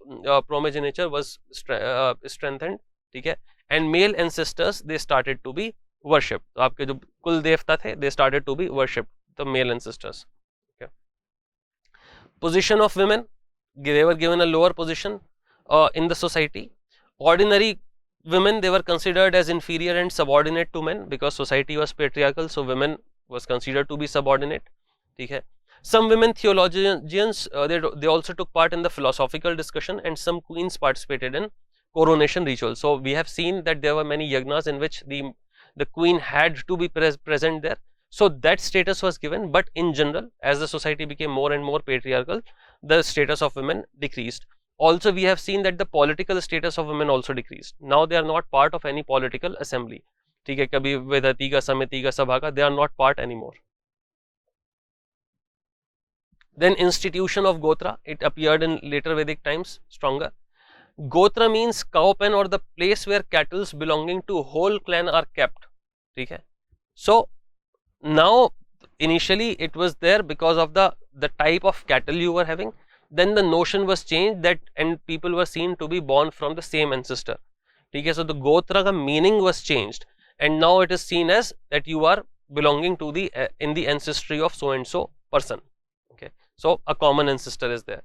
primogeniture was strengthened. ठीक है, and male ancestors they started to be worshipped. तो आपके जो कुल देवता थे, they started to be worshipped, the male ancestors. Okay. Position of women, they were given a lower position in the society. Ordinary women, they were considered as inferior and subordinate to men because society was patriarchal, so women was considered to be subordinate. ठीक है. Some women theologians, they also took part in the philosophical discussion, and some queens participated in coronation rituals. So we have seen that there were many yagnas in which the queen had to be present there. So that status was given, but in general, as the society became more and more patriarchal, the status of women decreased. Also, we have seen that the political status of women also decreased. Now they are not part of any political assembly. ठीक है, कभी वेदती का, समिति का, सभा का, they are not part anymore. Then institution of Gotra, it appeared in later Vedic times, stronger. Gotra means cow pen or the place where cattle belonging to whole clan are kept. ठीक है. So now initially it was there because of the type of cattle you were having. Then the notion was changed that and people were seen to be born from the same ancestor. ठीक है. So the Gotra का meaning was changed, and now it is seen as that you are belonging to the in the ancestry of so and so person. Okay. So a common ancestor is there.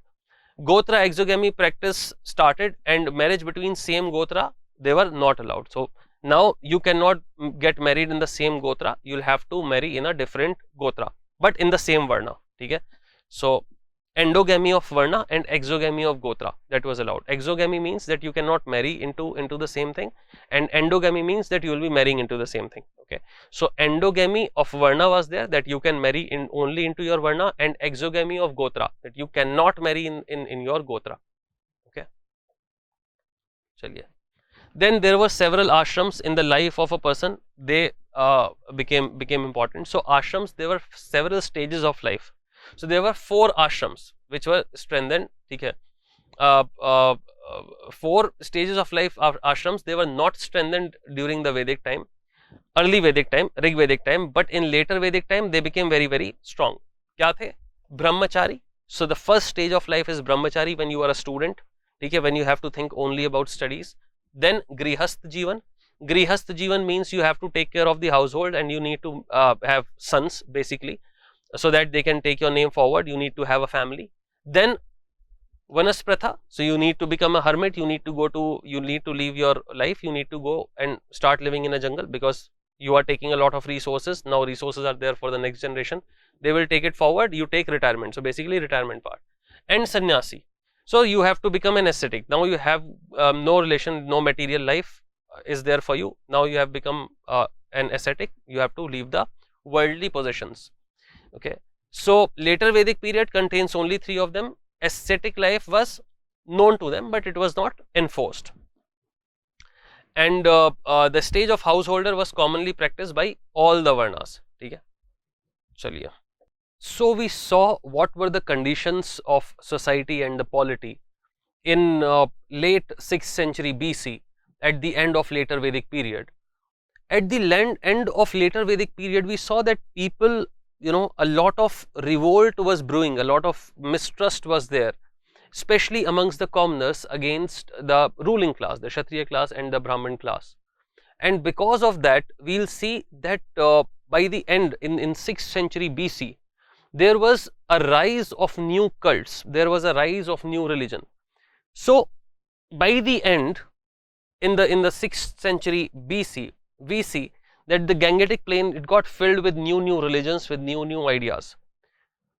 Gotra exogamy practice started, and marriage between same Gotra, they were not allowed. So now you cannot get married in the same Gotra, you will have to marry in a different Gotra, but in the same Varna. Okay? So endogamy of Varna and exogamy of Gotra, that was allowed. Exogamy means that you cannot marry into the same thing, and endogamy means that you will be marrying into the same thing. Okay, so endogamy of Varna was there, that you can marry in only into your Varna, and exogamy of Gotra, that you cannot marry in your Gotra. Okay, chaliye. Then there were several ashrams in the life of a person. They became important. So ashrams, there were several stages of life. So there were 4 ashrams which were strengthened. Okay. 4 stages of life of ashrams, they were not strengthened during the Vedic time, early Vedic time, Rig Vedic time, but in later Vedic time they became very, very strong. Kya the? Brahmachari. So the first stage of life is Brahmachari, when you are a student, okay, when you have to think only about studies. Then Grihasth Jivan. Grihasth Jivan means you have to take care of the household, and you need to have sons basically, so that they can take your name forward. You need to have a family. Then Vanaspratha, so you need to become a hermit, you need to leave your life, you need to go and start living in a jungle, because you are taking a lot of resources. Now resources are there for the next generation, they will take it forward. You take retirement, so basically retirement part. And sannyasi, so you have to become an ascetic. Now you have no relation, no material life is there for you. Now you have become an ascetic, you have to leave the worldly possessions. Okay, so later Vedic period contains only 3 of them. Ascetic life was known to them, but it was not enforced. And the stage of householder was commonly practiced by all the Varnas. Okay? Chaliye. So we saw what were the conditions of society and the polity in late 6th century BC, at the end of later Vedic period. At the end of later Vedic period, we saw that people a lot of revolt was brewing, a lot of mistrust was there, especially amongst the commoners against the ruling class, the Kshatriya class and the Brahmin class. And because of that, we'll see that by the end, in 6th century BC, there was a rise of new cults, there was a rise of new religion. So by the end, in the 6th century BC, we see that the Gangetic Plain, it got filled with new religions, with new ideas.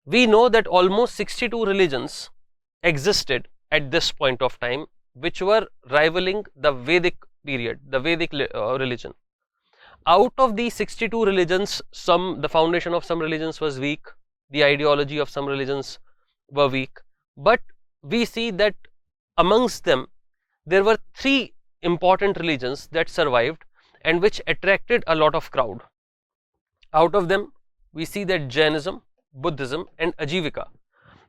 We know that almost 62 religions existed at this point of time, which were rivaling the Vedic period, the Vedic religion. Out of these 62 religions, the foundation of some religions was weak, the ideology of some religions were weak, but we see that amongst them there were 3 important religions that survived and which attracted a lot of crowd. Out of them, we see that Jainism, Buddhism and Ajivika,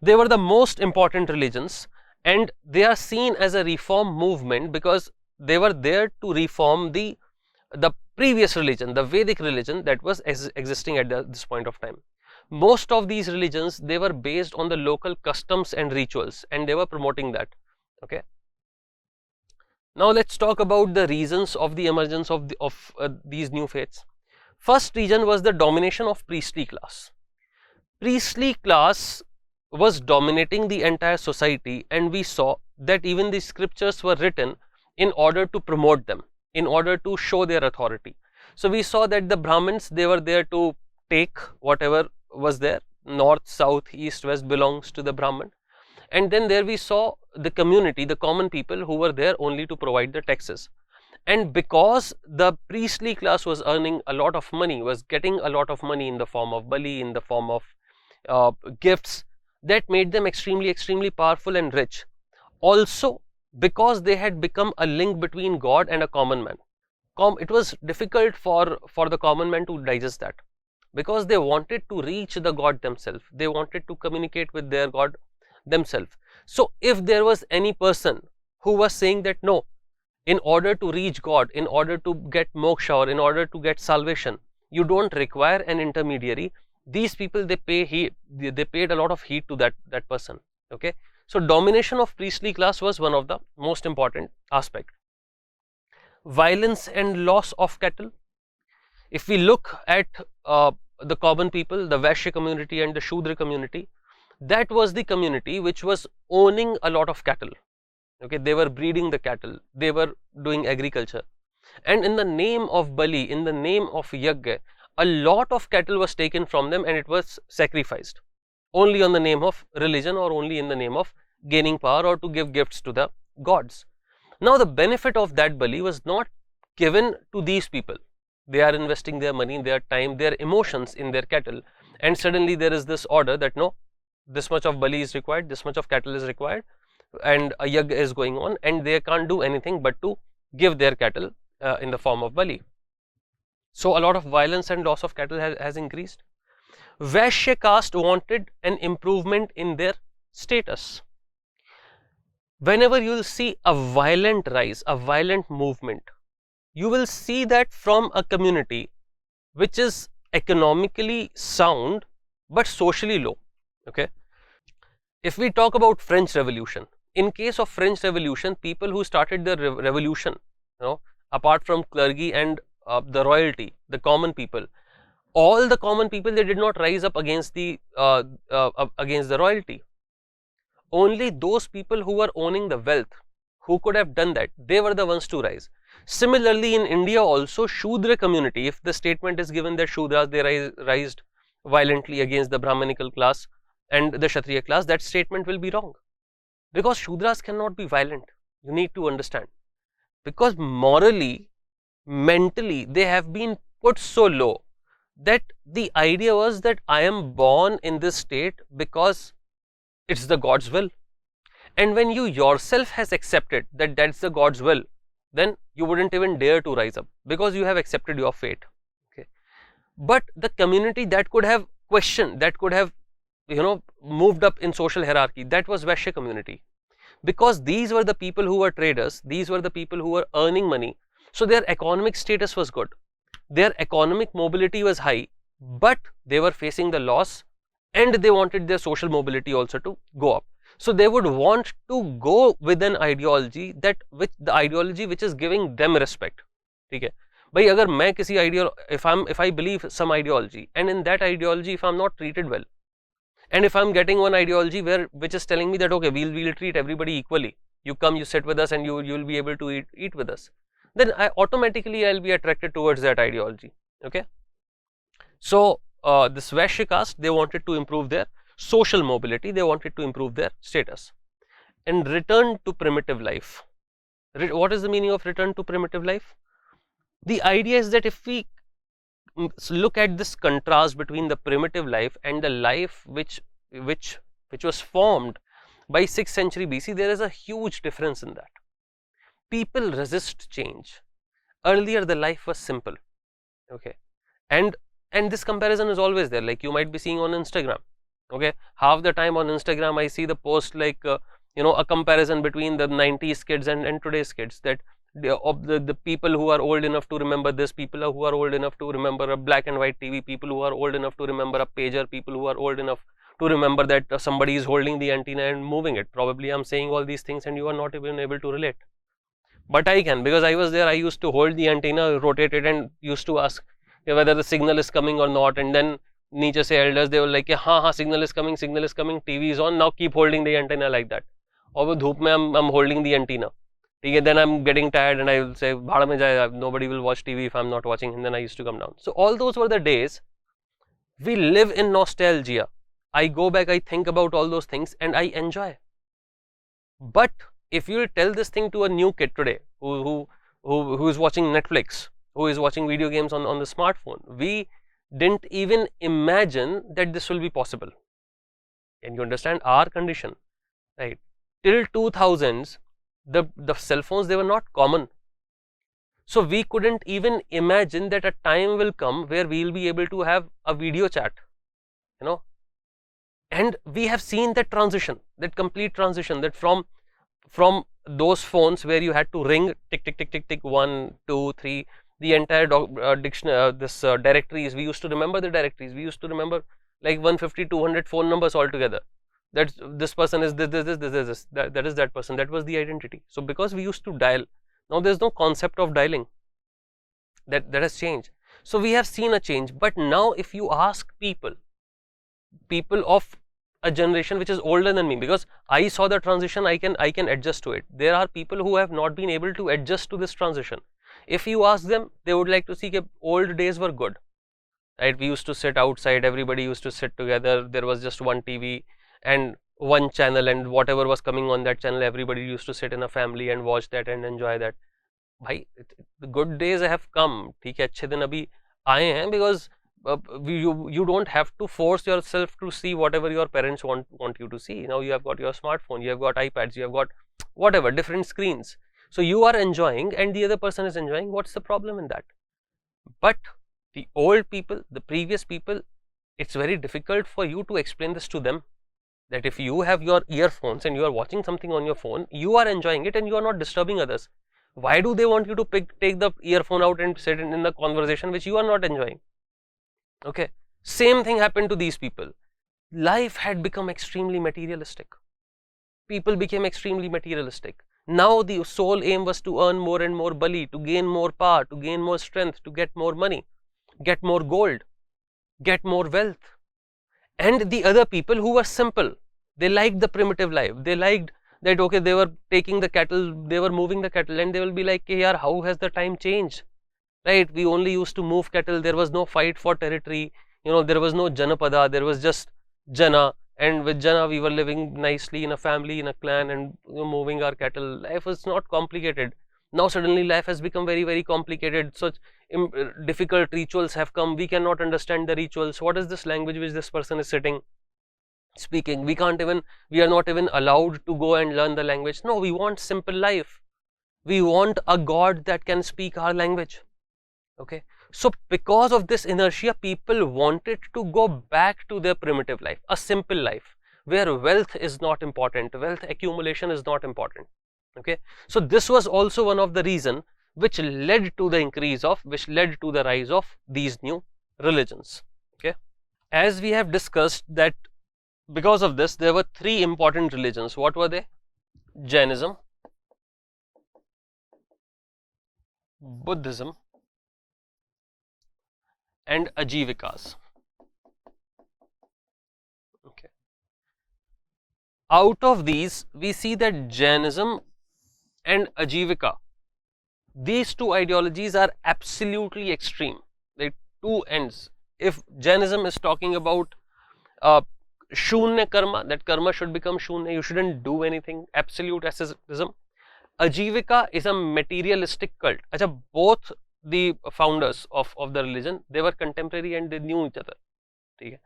they were the most important religions, and they are seen as a reform movement because they were there to reform the previous religion, the Vedic religion that was existing at this point of time. Most of these religions, they were based on the local customs and rituals, and they were promoting that. Okay. Now let's talk about the reasons of the emergence of these new faiths. First reason was the domination of priestly class. Priestly class was dominating the entire society, and we saw that even the scriptures were written in order to promote them, in order to show their authority. So we saw that the Brahmins, they were there to take whatever was there, north, south, east, west belongs to the Brahmin. And then there we saw the community, the common people who were there only to provide the taxes. And because the priestly class was earning a lot of money, was getting a lot of money in the form of bali, in the form of gifts, that made them extremely powerful and rich. Also, because they had become a link between God and a common man. It was difficult for the common man to digest that, because they wanted to reach the God themselves. They wanted to communicate with their God themselves. So if there was any person who was saying that no, in order to reach God, in order to get moksha, or in order to get salvation, you don't require an intermediary, these people, they paid a lot of heed to that person. Okay, so domination of priestly class was one of the most important aspect. Violence and loss of cattle. If we look at the common people, the Vaishya community and the Shudra community, that was the community which was owning a lot of cattle. Okay, they were breeding the cattle, they were doing agriculture, and in the name of Bali, in the name of Yajna, a lot of cattle was taken from them and it was sacrificed, only on the name of religion, or only in the name of gaining power, or to give gifts to the gods. Now the benefit of that Bali was not given to these people. They are investing their money, their time, their emotions in their cattle, and suddenly there is this order that no, this much of Bali is required, this much of cattle is required, and a yajna is going on, and they can't do anything but to give their cattle in the form of Bali. So a lot of violence and loss of cattle has increased. Vaishya caste wanted an improvement in their status. Whenever you will see a violent rise, a violent movement, you will see that from a community which is economically sound but socially low. Okay, if we talk about French Revolution, in case of French Revolution, people who started the revolution, apart from clergy and the royalty, the common people, all the common people, they did not rise up against the royalty. Only those people who were owning the wealth, who could have done that, they were the ones to rise. Similarly, in India also, Shudra community, if the statement is given that Shudras, they rised violently against the Brahmanical class and the Kshatriya class, that statement will be wrong, because Shudras cannot be violent. You need to understand, because morally, mentally, they have been put so low that the idea was that I am born in this state because it's the God's will, and when you yourself has accepted that that's the God's will, then you wouldn't even dare to rise up, because you have accepted your fate. Okay, but the community that could have questioned, that could have moved up in social hierarchy, that was Vaishya community, because these were the people who were traders, these were the people who were earning money, so their economic status was good, their economic mobility was high, but they were facing the loss and they wanted their social mobility also to go up. So they would want to go with an ideology which is giving them respect. ठीक है भाई, अगर मैं किसी if I believe some ideology, and in that ideology if I'm not treated well, and if I'm getting one ideology which is telling me that okay, we'll treat everybody equally, you come, you sit with us, and you'll be able to eat with us, then I'll be attracted towards that ideology. Okay, so this Vaishya caste, they wanted to improve their social mobility, they wanted to improve their status and return to primitive life. What is the meaning of return to primitive life? The idea is that if we look at this contrast between the primitive life and the life which was formed by 6th century BC, there is a huge difference in that. People resist change. Earlier the life was simple, okay, and this comparison is always there. Like you might be seeing on Instagram, okay, half the time on Instagram I see the post like a comparison between the 90s kids and today's kids, that the people who are old enough to remember this, people who are old enough to remember a black and white TV, people who are old enough to remember a pager, people who are old enough to remember that somebody is holding the antenna and moving it. Probably I'm saying all these things and you are not even able to relate, but I can, because I was there. I used to hold the antenna, rotate it, and used to ask whether the signal is coming or not, and then niche se elders, they were like, ha, signal is coming, TV is on, now keep holding the antenna like that. Or with dhoop mein I'm holding the antenna. Then I'm getting tired and I will say, bhada mein jaye, nobody will watch TV if I'm not watching, and then I used to come down. So all those were the days. We live in nostalgia. I go back, I think about all those things and I enjoy. But if you tell this thing to a new kid today who is watching Netflix, who is watching video games on the smartphone, we didn't even imagine that this will be possible. Can you understand our condition, right? Till 2000s, the cell phones, they were not common. So we couldn't even imagine that a time will come where we'll be able to have a video chat, and we have seen that transition, that complete transition, that from those phones where you had to ring, tick, tick, tick, tick, tick, 1, 2, 3, the entire directories, we used to remember the directories, we used to remember like 150, 200 phone numbers altogether. That this person is this, that is that person, that was the identity. So because we used to dial, now there's no concept of dialing, that has changed. So we have seen a change. But now if you ask people of a generation which is older than me, because I saw the transition, I can adjust to it. There are people who have not been able to adjust to this transition. If you ask them, they would like to see that old days were good, right? We used to sit outside, everybody used to sit together, there was just one TV and one channel, and whatever was coming on that channel, everybody used to sit in a family and watch that and enjoy that. Bhai, the good days have come, theek hai, अच्छे दिन अभी आए हैं, because you don't have to force yourself to see whatever your parents want you to see. Now you have got your smartphone, you have got iPads, you have got whatever, different screens. So you are enjoying and the other person is enjoying. What's the problem in that? But the old people, the previous people, it's very difficult for you to explain this to them, that if you have your earphones and you are watching something on your phone, you are enjoying it and you are not disturbing others. Why do they want you to take the earphone out and sit in the conversation which you are not enjoying? Okay, same thing happened to these people. Life had become extremely materialistic. People became extremely materialistic. Now the sole aim was to earn more and more bali, to gain more power, to gain more strength, to get more money, get more gold, get more wealth. And the other people who were simple, they liked the primitive life. They liked that, okay, they were taking the cattle, they were moving the cattle, and they will be like, hey, yaar, how has the time changed? Right, we only used to move cattle, there was no fight for territory, there was no Janapada, there was just Jana, and with Jana we were living nicely in a family, in a clan, and moving our cattle. Life was not complicated. Now suddenly life has become very, very complicated. Such difficult rituals have come, we cannot understand the rituals. What is this language which this person is sitting speaking? We are not even allowed to go and learn the language. No, we want simple life. We want a God that can speak our language. Okay, so because of this inertia, people wanted to go back to their primitive life, a simple life where wealth is not important, wealth accumulation is not important. Okay, so this was also one of the reasons which led to the rise of these new religions. Okay, as we have discussed that because of this there were three important religions. What were they? Jainism, Buddhism, and Ajivikas. Okay, out of these we see that Jainism and Ajivika, these two ideologies are absolutely extreme. They two ends. If Jainism is talking about shunya karma, that karma should become shunya, you shouldn't do anything, absolute asceticism. Ajivika is a materialistic cult. Achha, both the founders of the religion, they were contemporary and they knew each other. Okay.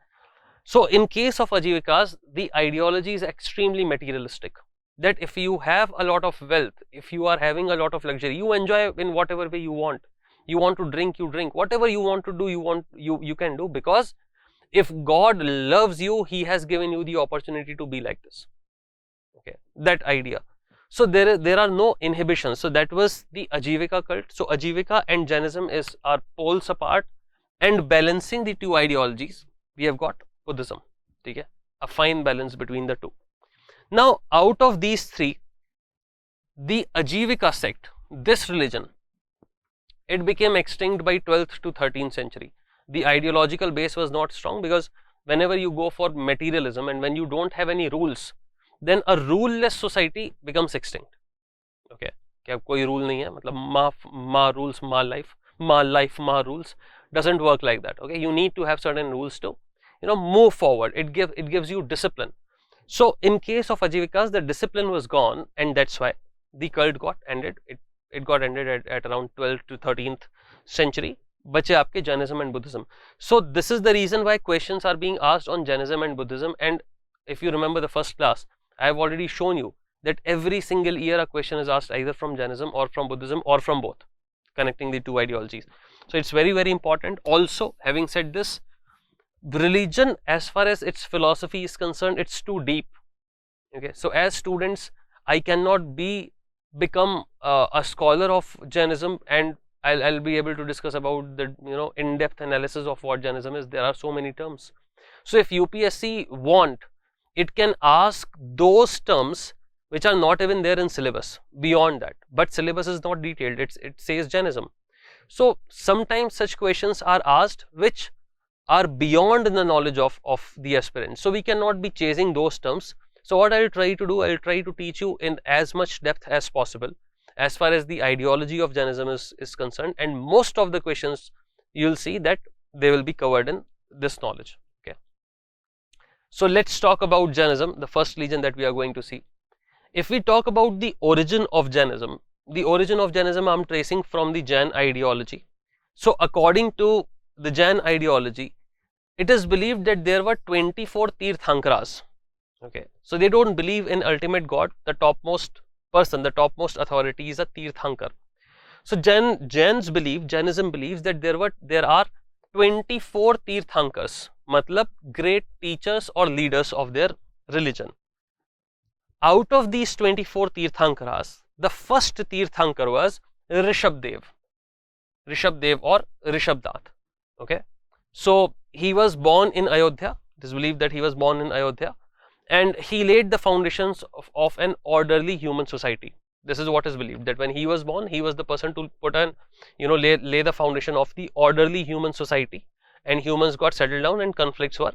So in case of Ajivikas, the ideology is extremely materialistic. That if you have a lot of wealth, if you are having a lot of luxury, you enjoy in whatever way you want. You want to drink, you drink. Whatever you want to do, you can do, because if God loves you, He has given you the opportunity to be like this. Okay, that idea. So there are no inhibitions. So that was the Ajivika cult. So Ajivika and Jainism are poles apart, and balancing the two ideologies, we have got Buddhism. Okay, a fine balance between the two. Now, out of these three, the Ajivika sect, this religion, it became extinct by 12th to 13th century. The ideological base was not strong, because whenever you go for materialism and when you don't have any rules, then a ruleless society becomes extinct. Okay, कि अब कोई rule नहीं है, मतलब ma rules, ma life, ma rules, doesn't work like that. Okay, you need to have certain rules to, move forward. It gives you discipline. So in case of Ajivikas, the discipline was gone, and that's why the cult got ended. It got ended at around 12th to 13th century. बचे आपके Jainism and Buddhism. So this is the reason why questions are being asked on Jainism and Buddhism. And if you remember the first class, I have already shown you that every single year a question is asked either from Jainism or from Buddhism or from both, connecting the two ideologies. So it's very, very important. Also, having said this, religion, as far as its philosophy is concerned, it's too deep. Okay, so as students, I cannot become a scholar of Jainism, and I'll be able to discuss about the in-depth analysis of what Jainism is. There are so many terms. So if UPSC want, it can ask those terms which are not even there in syllabus beyond that, but syllabus is not detailed. It says Jainism. So sometimes such questions are asked which are beyond the knowledge of the aspirant. So we cannot be chasing those terms. So what I'll try to do, I'll try to teach you in as much depth as possible as far as the ideology of Jainism is concerned, and most of the questions you'll see that they will be covered in this knowledge. Okay. So let's talk about Jainism, the first religion that we are going to see. If we talk about the origin of Jainism, I'm tracing from the Jain ideology. So according to the Jain ideology, it is believed that there were 24 Tirthankaras. Okay, so they don't believe in ultimate God. The topmost person, the topmost authority is a Tirthankar. So Jainism believes that there are 24 Tirthankars, matlab great teachers or leaders of their religion. Out of these 24 Tirthankaras, the first Tirthankar was Rishabdev or Rishabdat. Okay, so he was born in Ayodhya. It is believed that he was born in Ayodhya, and he laid the foundations of an orderly human society. This is what is believed, that when he was born, he was the person to put an, lay the foundation of the orderly human society, and humans got settled down, and conflicts were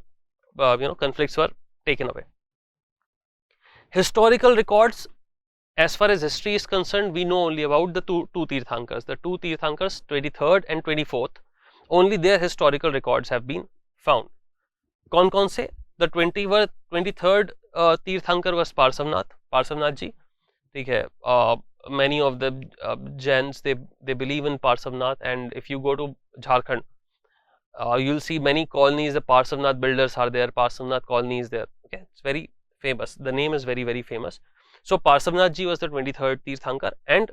taken away. Historical records, as far as history is concerned, we know only about the two Tirthankars. The two Tirthankars, 23rd and 24th, only their historical records have been found. कौन से? The 23rd Tirthankar was Parsavnath ji. ठीक है, many of the Jains, they believe in Parsavnath, and if you go to Jharkhand, you'll see many colonies. The Parsavnath builders are there. Parsavnath colony is there. Okay, it's very famous. The name is very, very famous. So Parsavnath ji was the 23rd Tirthankar, and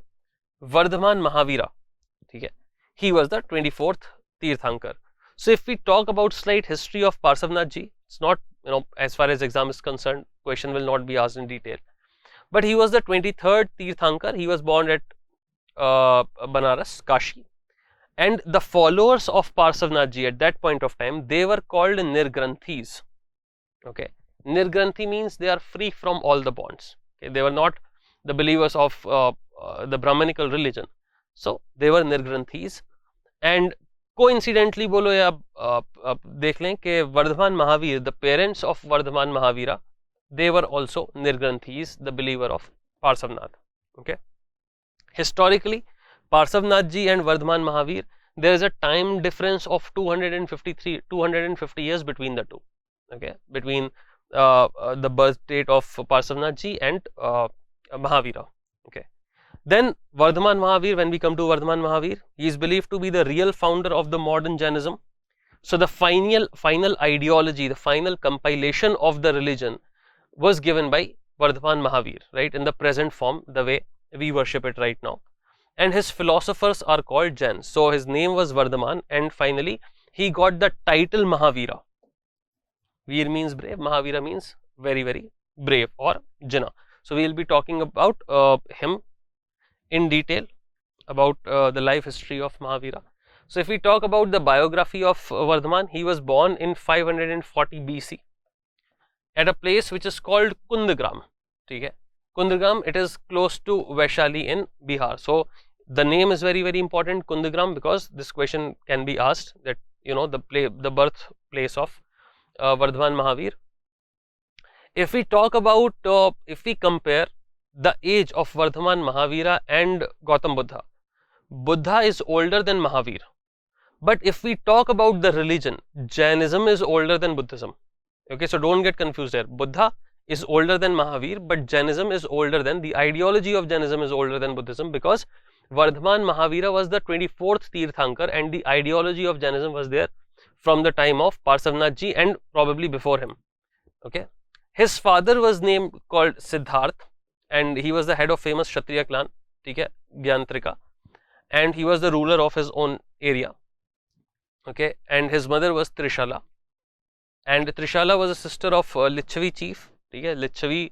Vardhaman Mahavira, okay, he was the 24th Tirthankar. So if we talk about slight history of Parsavnath ji, it's not, as far as exam is concerned, question will not be asked in detail. But he was the 23rd Tirthankar. He was born at Banaras, Kashi, And the followers of Parsavnath Ji at that point of time, they were called Nirgranthis. Okay, Nirgranthi means they are free from all the bonds. Okay, they were not the believers of the Brahmanical religion, so they were Nirgranthis. And coincidentally बोलो या देख लें कि Varthaman Mahavir, the parents of Vardhaman Mahavira, they were also Nirgranthis, the believer of Parsavnath. Okay, historically Parsavnath Ji and Vardhaman Mahavir, there is a time difference of 250 years between the two. Okay, between the birth date of Parsavnath Ji and Mahavira. Okay, then Vardhaman Mahavir, when we come to Vardhaman Mahavir, he is believed to be the real founder of the modern Jainism. So the final ideology, the final compilation of the religion was given by Vardhaman Mahavir, right, in the present form, the way we worship it right now. And his philosophers are called Jains. So his name was Vardhaman, and finally he got the title Mahavira. Veer means brave, Mahavira means very, very brave or Jinnah. So we will be talking about him in detail, about the life history of Mahavira. So if we talk about the biography of Vardhaman, he was born in 540 BC at a place which is called Kundagram. Okay? Kundagram, it is close to Vaishali in Bihar. So the name is very, very important, Kundagram, because this question can be asked, that you know the birthplace of Vardhaman Mahavir. If we talk about, if we compare the age of Vardhaman Mahavira and Gautam Buddha, Buddha is older than Mahavir. But if we talk about the religion, Jainism is older than Buddhism. Okay, so don't get confused there. Buddha is older than Mahavir, but Jainism is older than, the ideology of Jainism is older than Buddhism, because Vardhaman Mahavira was the 24th Tirthankar, and the ideology of Jainism was there from the time of Parsavnath Ji and probably before him. Okay, his father was named called Siddharth, and he was the head of famous Kshatriya clan, okay, Gyantrika, and he was the ruler of his own area. Okay, and his mother was Trishala, and Trishala was a sister of Lichavi chief. Okay, Lichavi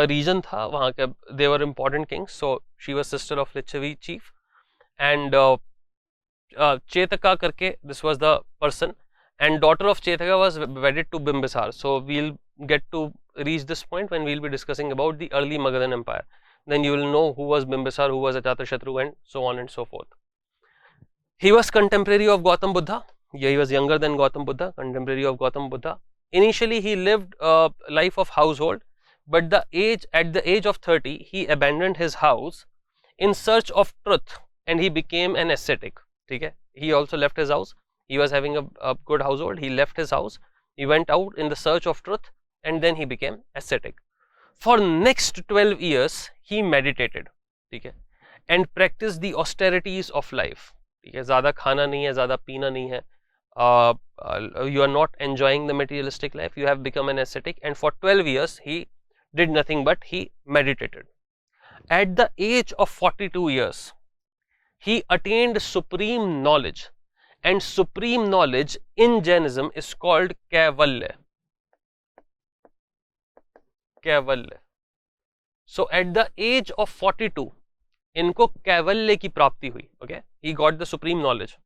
region tha, wahan ke, they were important kings, so she was sister of Lichavi chief. And Chetaka karke, this was the person, and daughter of Chetaka was wedded to Bimbisar. So we'll get to reach this point when we'll be discussing about the early Magadhan Empire. Then you will know who was Bimbisar, who was Ajatashatru, and so on and so forth. He was contemporary of Gautam Buddha. Yeah, he was younger than Gautam Buddha, contemporary of Gautam Buddha. Initially, he lived a life of household, but at the age of 30, he abandoned his house in search of truth, and he became an ascetic. Okay? He also left his house. He was having a good household. He left his house. He went out in the search of truth, and then he became ascetic. For next 12 years, he meditated, okay, and practiced the austerities of life. Okay? ज़्यादा खाना नहीं है, ज़्यादा पीना नहीं है. You are not enjoying the materialistic life. You have become an ascetic, and for 12 years he did nothing but he meditated. At the age of 42 years, he attained supreme knowledge, and supreme knowledge in Jainism is called Kaivalya. Kaivalya. So at the age of 42, इनको कैवल्य की प्राप्ति हुई. Okay, he got the supreme knowledge,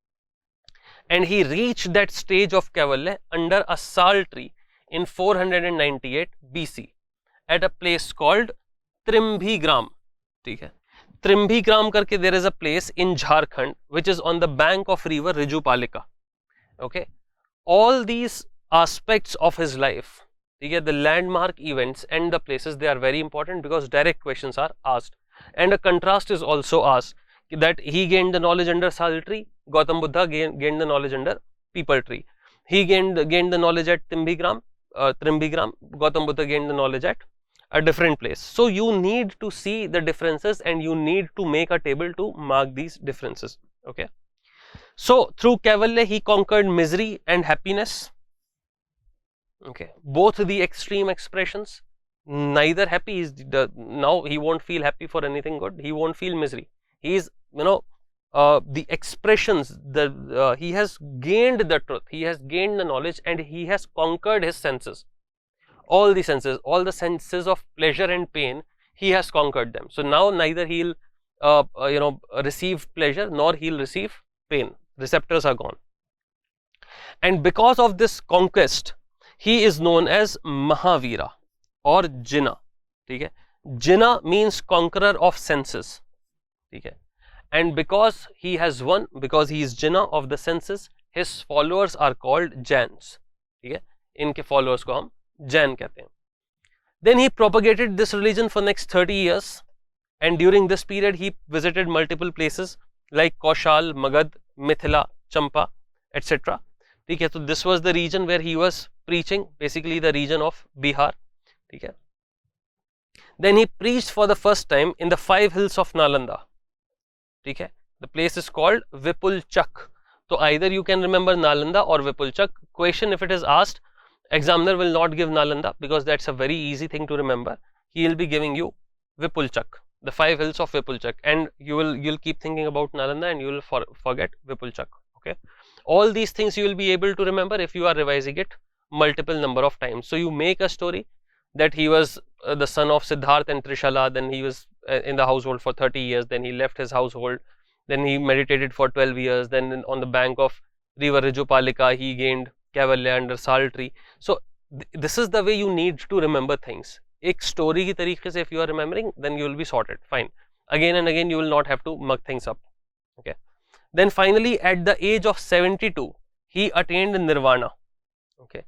and he reached that stage of Kaivalya under a sal tree in 498 BC at a place called Trimbhigram. ठीक है, Trimbhigram करके there is a place in Jharkhand which is on the bank of river Rijupalika. Okay, all these aspects of his life, the landmark events and the places, they are very important because direct questions are asked, and a contrast is also asked that he gained the knowledge under sal tree, Gautam Buddha gained the knowledge under peepal tree. He gained the knowledge at Trimbhigram, Gautam Buddha gained the knowledge at a different place. So you need to see the differences, and you need to make a table to mark these differences. Okay, so through Kaivalya he conquered misery and happiness. Okay, both the extreme expressions. Neither happy is now he won't feel happy for anything good. He won't feel misery. He is, the expressions. He has gained the truth. He has gained the knowledge, and he has conquered his senses. All the senses of pleasure and pain, he has conquered them. So now neither he'll receive pleasure nor he'll receive pain. receptors are gone. And because of this conquest, he is known as Mahavira or Jinnah. ठीक है, Jinnah means conqueror of senses. ठीक है, and because he has won, because he is Jinnah of the senses, his followers are called Jains. ठीक है, इनके followers को हम Jain कहते हैं. Then he propagated this religion for next 30 years, and during this period he visited multiple places like Kaushal, Magad, Mithila, Champa, etc. ठीक है, so this was the region where he was preaching, basically the region of Bihar. ठीक है, then he preached for the first time in the 5 hills of Nalanda. ठीक है, the place is called Vipulchak. So either you can remember Nalanda or Vipulchak. Question, if it is asked, examiner will not give Nalanda because that's a very easy thing to remember. He will be giving you Vipulchak, the 5 hills of Vipulchak, and you'll keep thinking about Nalanda and you will forget Vipulchak. Okay, all these things you will be able to remember if you are revising it multiple number of times. So you make a story that he was the son of Siddharth and Trishala, then he was in the household for 30 years, then he left his household, then he meditated for 12 years, then on the bank of river Rijupalika he gained Kaivalya under sal tree. So this is the way you need to remember things. एक story की तरीके से if you are remembering, then you will be sorted. Fine. Again and again you will not have to mug things up. Okay. Then finally at the age of 72 he attained Nirvana. Okay.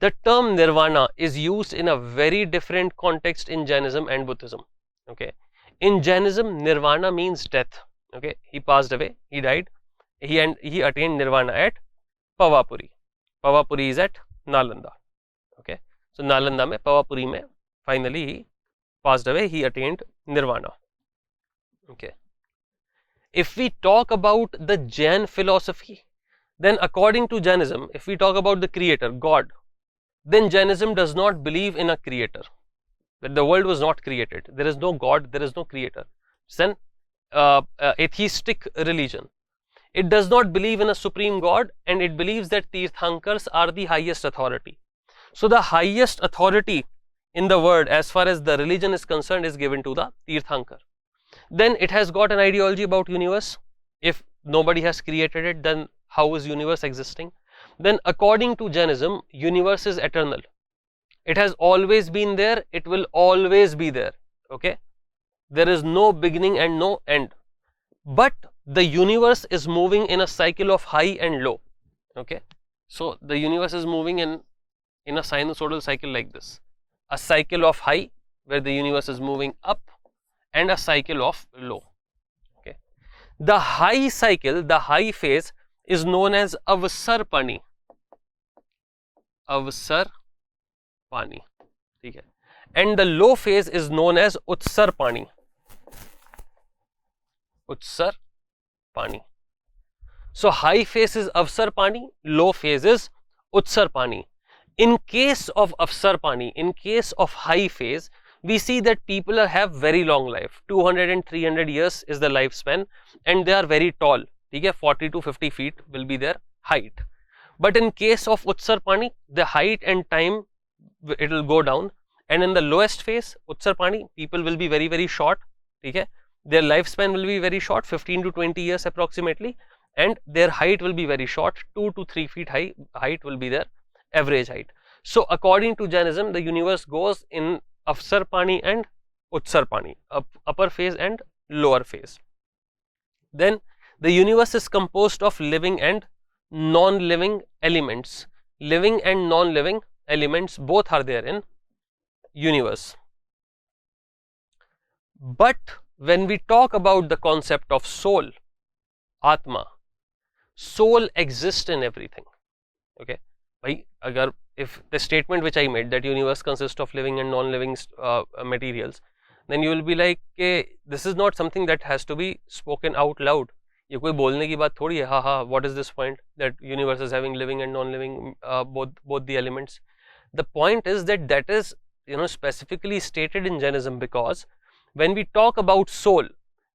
The term Nirvana is used in a very different context in Jainism and Buddhism. Okay. In Jainism, Nirvana means death. Okay. He passed away. He died. He attained Nirvana at Pavapuri. Pavapuri is at Nalanda. Okay. So Nalanda mein, Pavapuri mein, finally he passed away. He attained Nirvana. Okay. If we talk about the Jain philosophy, then according to Jainism, if we talk about the creator, God, then Jainism does not believe in a creator, that the world was not created. There is no God, there is no creator. It's an atheistic religion. It does not believe in a supreme God, and it believes that Tirthankars are the highest authority. So the highest authority in the world as far as the religion is concerned is given to the Tirthankar. Then it has got an ideology about universe. If nobody has created it, then how is universe existing? Then according to Jainism, universe is eternal. It has always been there, it will always be there. Okay, there is no beginning and no end, but the universe is moving in a cycle of high and low. Okay, so the universe is moving in a sinusoidal cycle like this, a cycle of high where the universe is moving up and a cycle of low. Okay, the high cycle, the high phase is known as Avsarpani. Avsarpani. ठीक है, and the low phase is known as Utsarpani. Utsarpani. So high phase is Avsarpani, low phase is Utsarpani. In case of Avsarpani, in case of high phase, we see that people have very long life. 200 and 300 years is the lifespan, and they are very tall. ठीक है, 40 to 50 feet will be their height. But in case of Utsarpani, the height and time, it will go down, and in the lowest phase, Utsarpani, people will be very, very short. Okay? Their lifespan will be very short, 15 to 20 years approximately, and their height will be very short, 2 to 3 feet high height will be their average height. So according to Jainism, the universe goes in Avsarpani and Utsarpani, upper phase and lower phase. Then the universe is composed of living and non-living elements. Living and non-living elements both are there in universe. But when we talk about the concept of soul, Atma, soul exists in everything. Okay, if the statement which I made that universe consists of living and non-living materials, then you will be like, this is not something that has to be spoken out loud. ये कोई बोलने की बात थोड़ी है, हाँ, what is this point that universe is having living and non-living, both the elements. The point is that is specifically stated in Jainism, because when we talk about soul,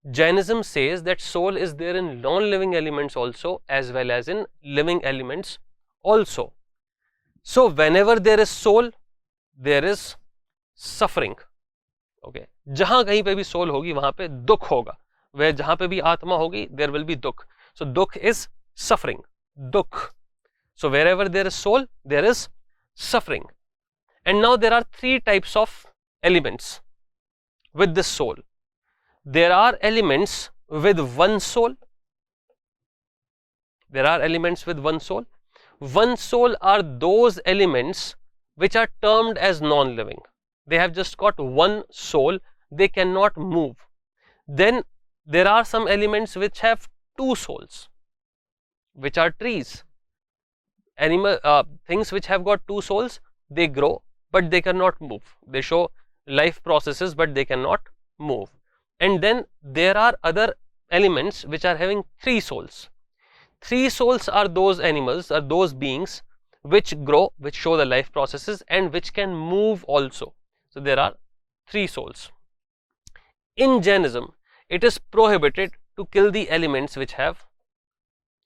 Jainism says that soul is there in non-living elements also as well as in living elements also. So whenever there is soul, there is suffering. Okay, जहाँ कहीं पे भी soul होगी वहाँ पे दुख होगा. Where जहाँ पे भी आत्मा होगी, there will be dukh. So dukh is suffering, dukh. So wherever there is soul, there is suffering. And now there are three types of elements with this soul. There are elements with one soul. There are elements with one soul. One soul are those elements which are termed as non-living. They have just got one soul, they cannot move. Then there are some elements which have two souls, which are trees. Things which have got two souls, they grow but they cannot move. They show life processes but they cannot move. And then there are other elements which are having three souls. Three souls are those animals, are those beings which grow, which show the life processes and which can move also. So there are three souls. In Jainism, it is prohibited to kill the elements which have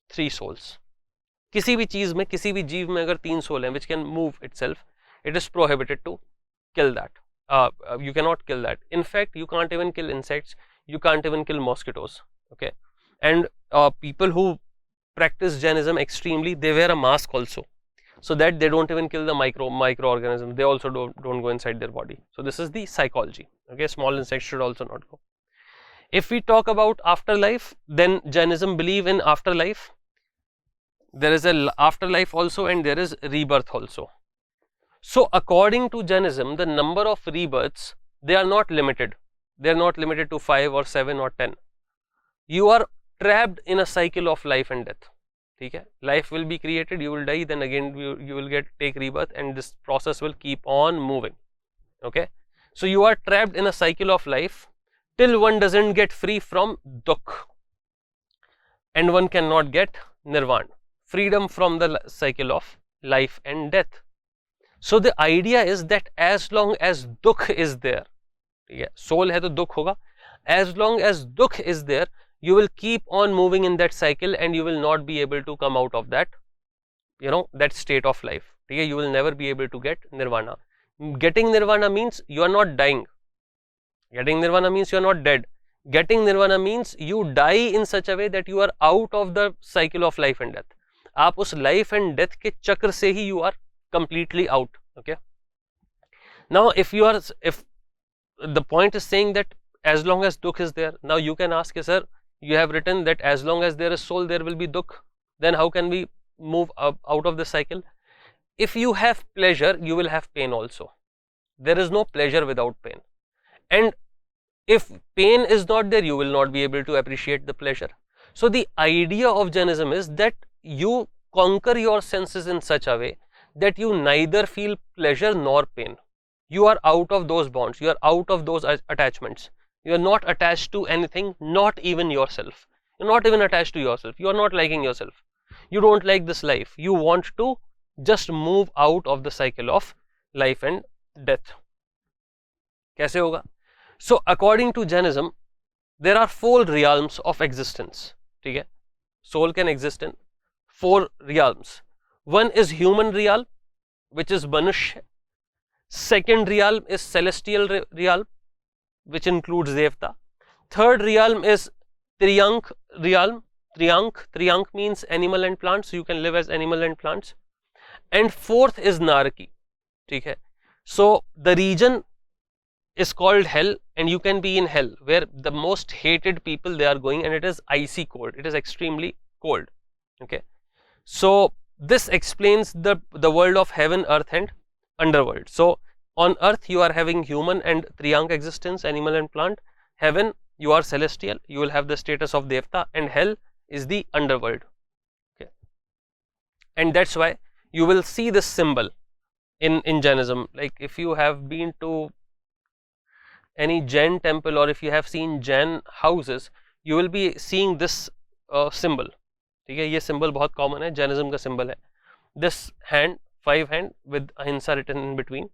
three souls. किसी भी चीज में, किसी भी जीव में अगर तीन सोल हैं which can move itself, it is prohibited to kill that. You cannot kill that. In fact, you can't even kill insects, you can't even kill mosquitoes. Okay, and people who practice Jainism extremely, they wear a mask also, so that they don't even kill the microorganisms. They also don't go inside their body. So this is the psychology. Okay, small insects should also not go. If we talk about afterlife, then Jainism believe in afterlife. There is a afterlife also and there is rebirth also. So according to Jainism, the number of rebirths, they are not limited. They are not limited to 5 or 7 or 10. You are trapped in a cycle of life and death. Okay? Life will be created, you will die, then again you will take rebirth, and this process will keep on moving. Okay? So you are trapped in a cycle of life till one doesn't get free from dukh, and one cannot get nirvana, freedom from the cycle of life and death. So the idea is that as long as dukh is there, soul hai to dukh hoga, as long as dukh is there, you will keep on moving in that cycle and you will not be able to come out of that, that state of life. You will never be able to get nirvana. Getting nirvana means you are not dying. Getting nirvana means you are not dead. Getting nirvana means you die in such a way that you are out of the cycle of life and death. आप उस life and death के चक्र से ही you are completely out. Okay. Now, if the point is saying that as long as dukh is there, now you can ask, sir, you have written that as long as there is soul, there will be dukh. Then how can we move out of the cycle? If you have pleasure, you will have pain also. There is no pleasure without pain. And if pain is not there, you will not be able to appreciate the pleasure. So the idea of Jainism is that you conquer your senses in such a way that you neither feel pleasure nor pain. You are out of those bonds, you are out of those attachments. You are not attached to anything, not even yourself. You are not even attached to yourself. You are not liking yourself. You don't like this life. You want to just move out of the cycle of life and death. कैसे होगा? So according to Jainism, there are 4 realms of existence. ठीक है? Soul can exist in 4 realms. One is human realm, which is Manushya. Second realm is celestial realm, which includes Devta. Third realm is Triyank realm. Triyank means animal and plants, so you can live as animal and plants. And fourth is Naraki. Okay. So the region is called hell, and you can be in hell, where the most hated people they are going, and it is icy cold. It is extremely cold. Okay. So this explains the world of heaven, earth and underworld. So on earth you are having human and Triyank existence, animal and plant. Heaven, you are celestial, you will have the status of Devta, and hell is the underworld. Okay. And that's why you will see this symbol in Jainism. Like if you have been to any Jain temple, or if you have seen Jain houses, you will be seeing this symbol. ठीक है, ये symbol बहुत common है, Jainism का symbol है. This hand, 5 hand with ahimsa written in between.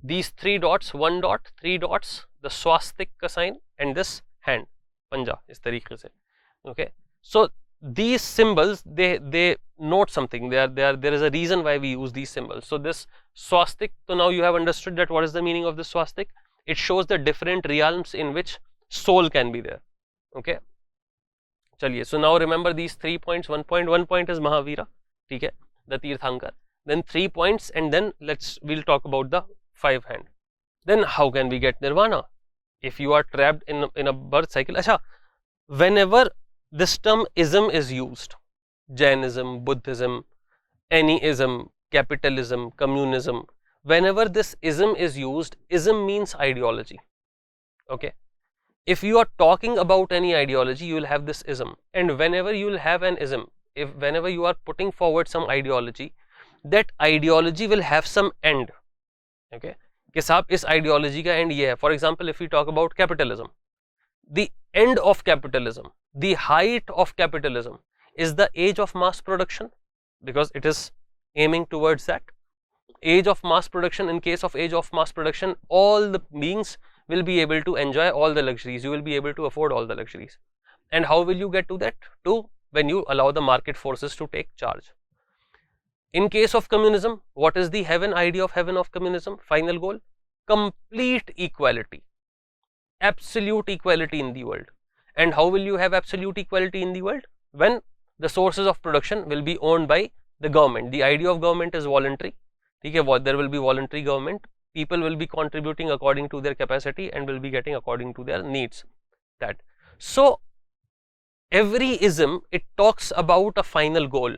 These 3 dots, 1 dot, 3 dots, the swastik का sign, and this hand, पंजा, इस तरीके से. Okay, so these symbols they note something. There is a reason why we use these symbols. So this swastik, so now you have understood that what is the meaning of this swastik. It shows the different realms in which soul can be there. Okay, चलिए, so now remember these 3 points. One point is Mahavira, ठीक है, the Tirthankar. Then 3 points, and then we'll talk about the 5 hand. Then how can we get nirvana if you are trapped in a birth cycle? Acha, whenever this term ism is used, Jainism, Buddhism, any ism, capitalism, communism, whenever this ism is used, ism means ideology. Okay, if you are talking about any ideology, you will have this ism, and whenever you will have an ism, whenever you are putting forward some ideology, that ideology will have some end. Okay, कि साहब इस ideology का end ये है. For example, if we talk about capitalism, the end of capitalism, the height of capitalism is the age of mass production, because it is aiming towards that age of mass production. In case of age of mass production, all the beings will be able to enjoy all the luxuries. You will be able to afford all the luxuries. And how will you get to that? When you allow the market forces to take charge. In case of communism, what is the idea of heaven of communism? Final goal, complete equality, absolute equality in the world. And how will you have absolute equality in the world? When the sources of production will be owned by the government. The idea of government is voluntary. Okay, there will be voluntary government. People will be contributing according to their capacity and will be getting according to their needs. That. So, every ism, it talks about a final goal,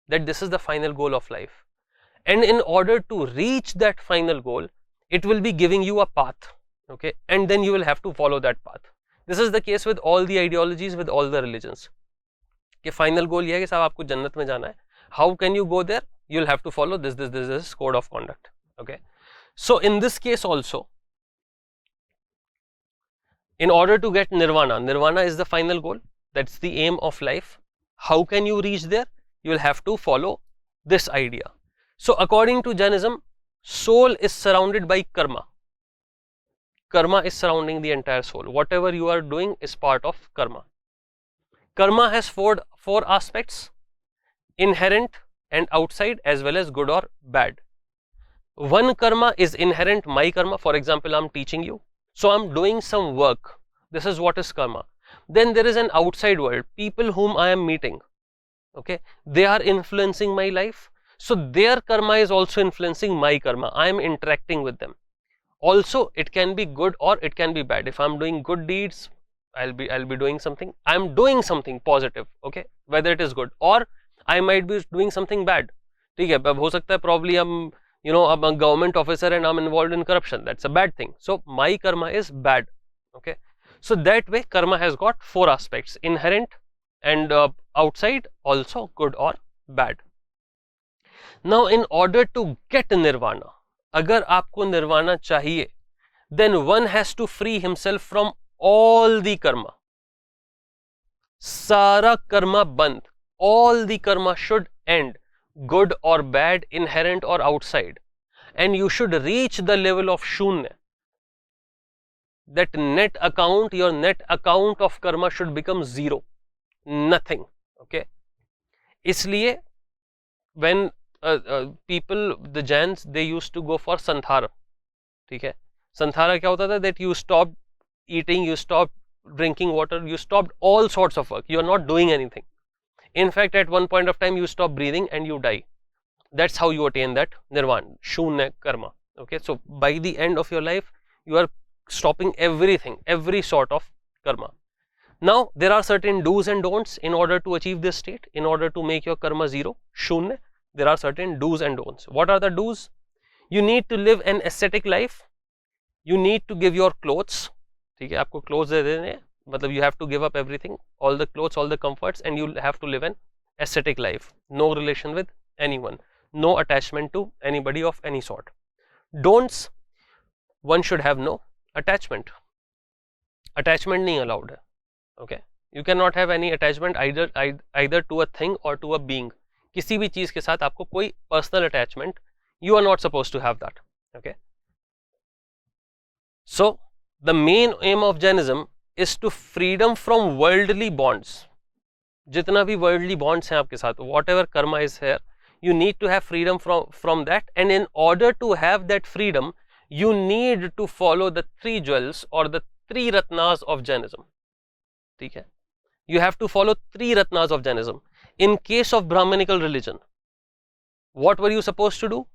that this is the final goal of life. And in order to reach that final goal, it will be giving you a path. Okay, and then you will have to follow that path. This is the case with all the ideologies, with all the religions. कि final goal ये है कि साहब आपको जन्नत में जाना है. How can you go there? You will have to follow this code of conduct. Okay. So in this case also, in order to get nirvana is the final goal. That's the aim of life. How can you reach there? You will have to follow this idea. So according to Jainism, soul is surrounded by karma. Karma is surrounding the entire soul. Whatever you are doing is part of karma. Karma has four aspects: inherent and outside, as well as good or bad. One karma is inherent, my karma. For example, I'm teaching you, so I'm doing some work. This is what is karma. Then there is an outside world, people whom I am meeting. Okay, they are influencing my life, so their karma is also influencing my karma. I am interacting with them. Also, it can be good or it can be bad. If I'm doing good deeds, I'll be doing something. I'm doing something positive. Okay, whether it is good, or I might be doing something bad. ठीक है, अब हो सकता है probably I'm I'm a government officer and I'm involved in corruption. That's a bad thing. So my karma is bad. Okay, so that way karma has got 4 aspects: inherent and outside, also good or bad. Now, in order to get nirvana, अगर आपको nirvana चाहिए, then one has to free himself from all the karma. सारा कर्मा बंद. All the karma should end, good or bad, inherent or outside, and you should reach the level of shunya. That your net account of karma should become 0, nothing. Okay, इसलिए when people, the Jains, they used to go for santhara. ठीक है, santhara क्या होता था? That you stopped eating, you stopped drinking water, you stopped all sorts of work, you are not doing anything. In fact, at one point of time, you stop breathing and you die. That's how you attain that nirvana, shunya karma. Okay, so by the end of your life, you are stopping everything, every sort of karma. Now, there are certain do's and don'ts in order to achieve this state, in order to make your karma 0, shunya. There are certain do's and don'ts. What are the do's? You need to live an ascetic life. You need to give your clothes. ठीक है, आपको clothes दे देने हैं, मतलब you have to give up everything, all the clothes, all the comforts, and you have to live an ascetic life. No relation with anyone, no attachment to anybody of any sort. Don'ts: one should have no attachment. Attachment नहीं allowed है. Okay, you cannot have any attachment either to a thing or to a being. किसी भी चीज के साथ आपको कोई personal attachment, you are not supposed to have that. Okay, so the main aim of Jainism is to freedom from worldly bonds. जितना भी worldly bonds हैं आपके साथ, whatever karma is here, you need to have freedom from that, and in order to have that freedom, you need to follow the 3 jewels or the 3 ratnas of Jainism. ठीक है, you have to follow 3 Ratnas of Jainism. In case of Brahmanical religion, what were you supposed to do?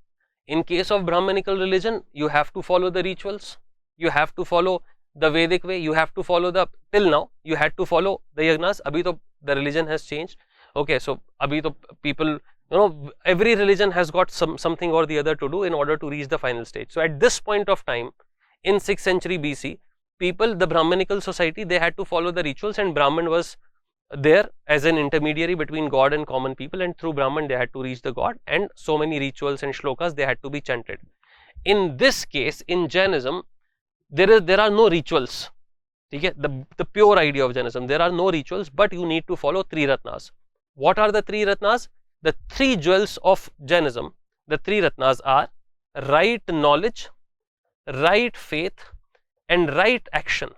In case of Brahmanical religion, you have to follow the rituals, you have to follow the Vedic way, you have to follow the, till now, you had to follow the yagnas. Abhi to the religion has changed. Okay, so abhi to people, every religion has got something or the other to do in order to reach the final stage. So at this point of time, in 6th century BC, people, the Brahmanical society, they had to follow the rituals, and Brahman was there as an intermediary between God and common people, and through Brahman they had to reach the God, and so many rituals and shlokas they had to be chanted. In this case, in Jainism, there are no rituals. Okay? The pure idea of Jainism, there are no rituals, but you need to follow 3 Ratnas. What are the 3 Ratnas? The 3 jewels of Jainism, the 3 Ratnas are right knowledge, right faith, and right action.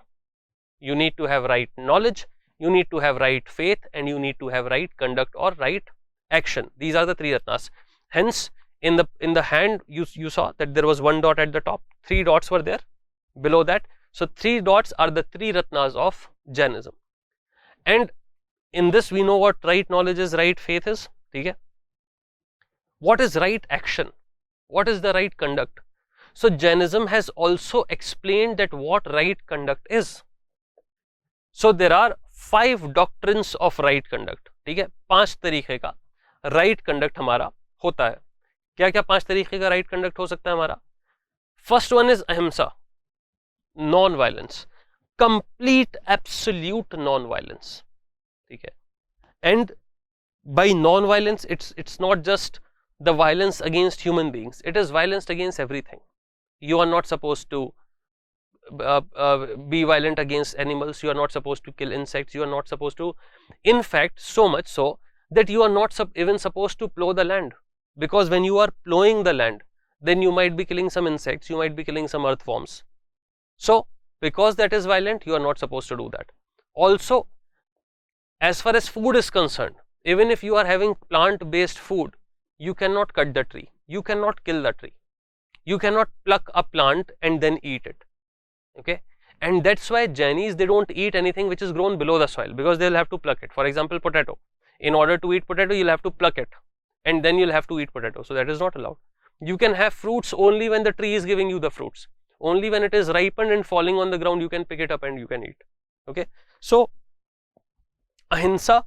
You need to have right knowledge, you need to have right faith, and you need to have right conduct or right action. These are the 3 Ratnas. Hence, in the hand, you saw that there was 1 dot at the top, 3 dots were there below that. So 3 dots are the 3 Ratnas of Jainism. And in this we know what right knowledge is, right faith is. Okay? What is right action? What is the right conduct? So Jainism has also explained that what right conduct is. So there are 5 doctrines of right conduct. ठीक है, 5 तरीके का right conduct हमारा होता है. क्या क्या 5 तरीके का right conduct हो सकता है हमारा? First one is ahimsa, non-violence, complete absolute non-violence. ठीक है, and by non-violence it's not just the violence against human beings, it is violence against everything. You are not supposed to be violent against animals, you are not supposed to kill insects, you are not supposed to, in fact, so much so that you are not even supposed to plow the land, because when you are plowing the land, then you might be killing some insects, you might be killing some earthworms. So because that is violent, you are not supposed to do that. Also, as far as food is concerned, even if you are having plant-based food, you cannot cut the tree, you cannot kill the tree, you cannot pluck a plant and then eat it. Okay, and that's why Jainis, they don't eat anything which is grown below the soil, because they'll have to pluck it. For example, potato. In order to eat potato, you'll have to pluck it, and then you'll have to eat potato. So that is not allowed. You can have fruits only when the tree is giving you the fruits. Only when it is ripened and falling on the ground, you can pick it up and you can eat. Okay, so ahimsa,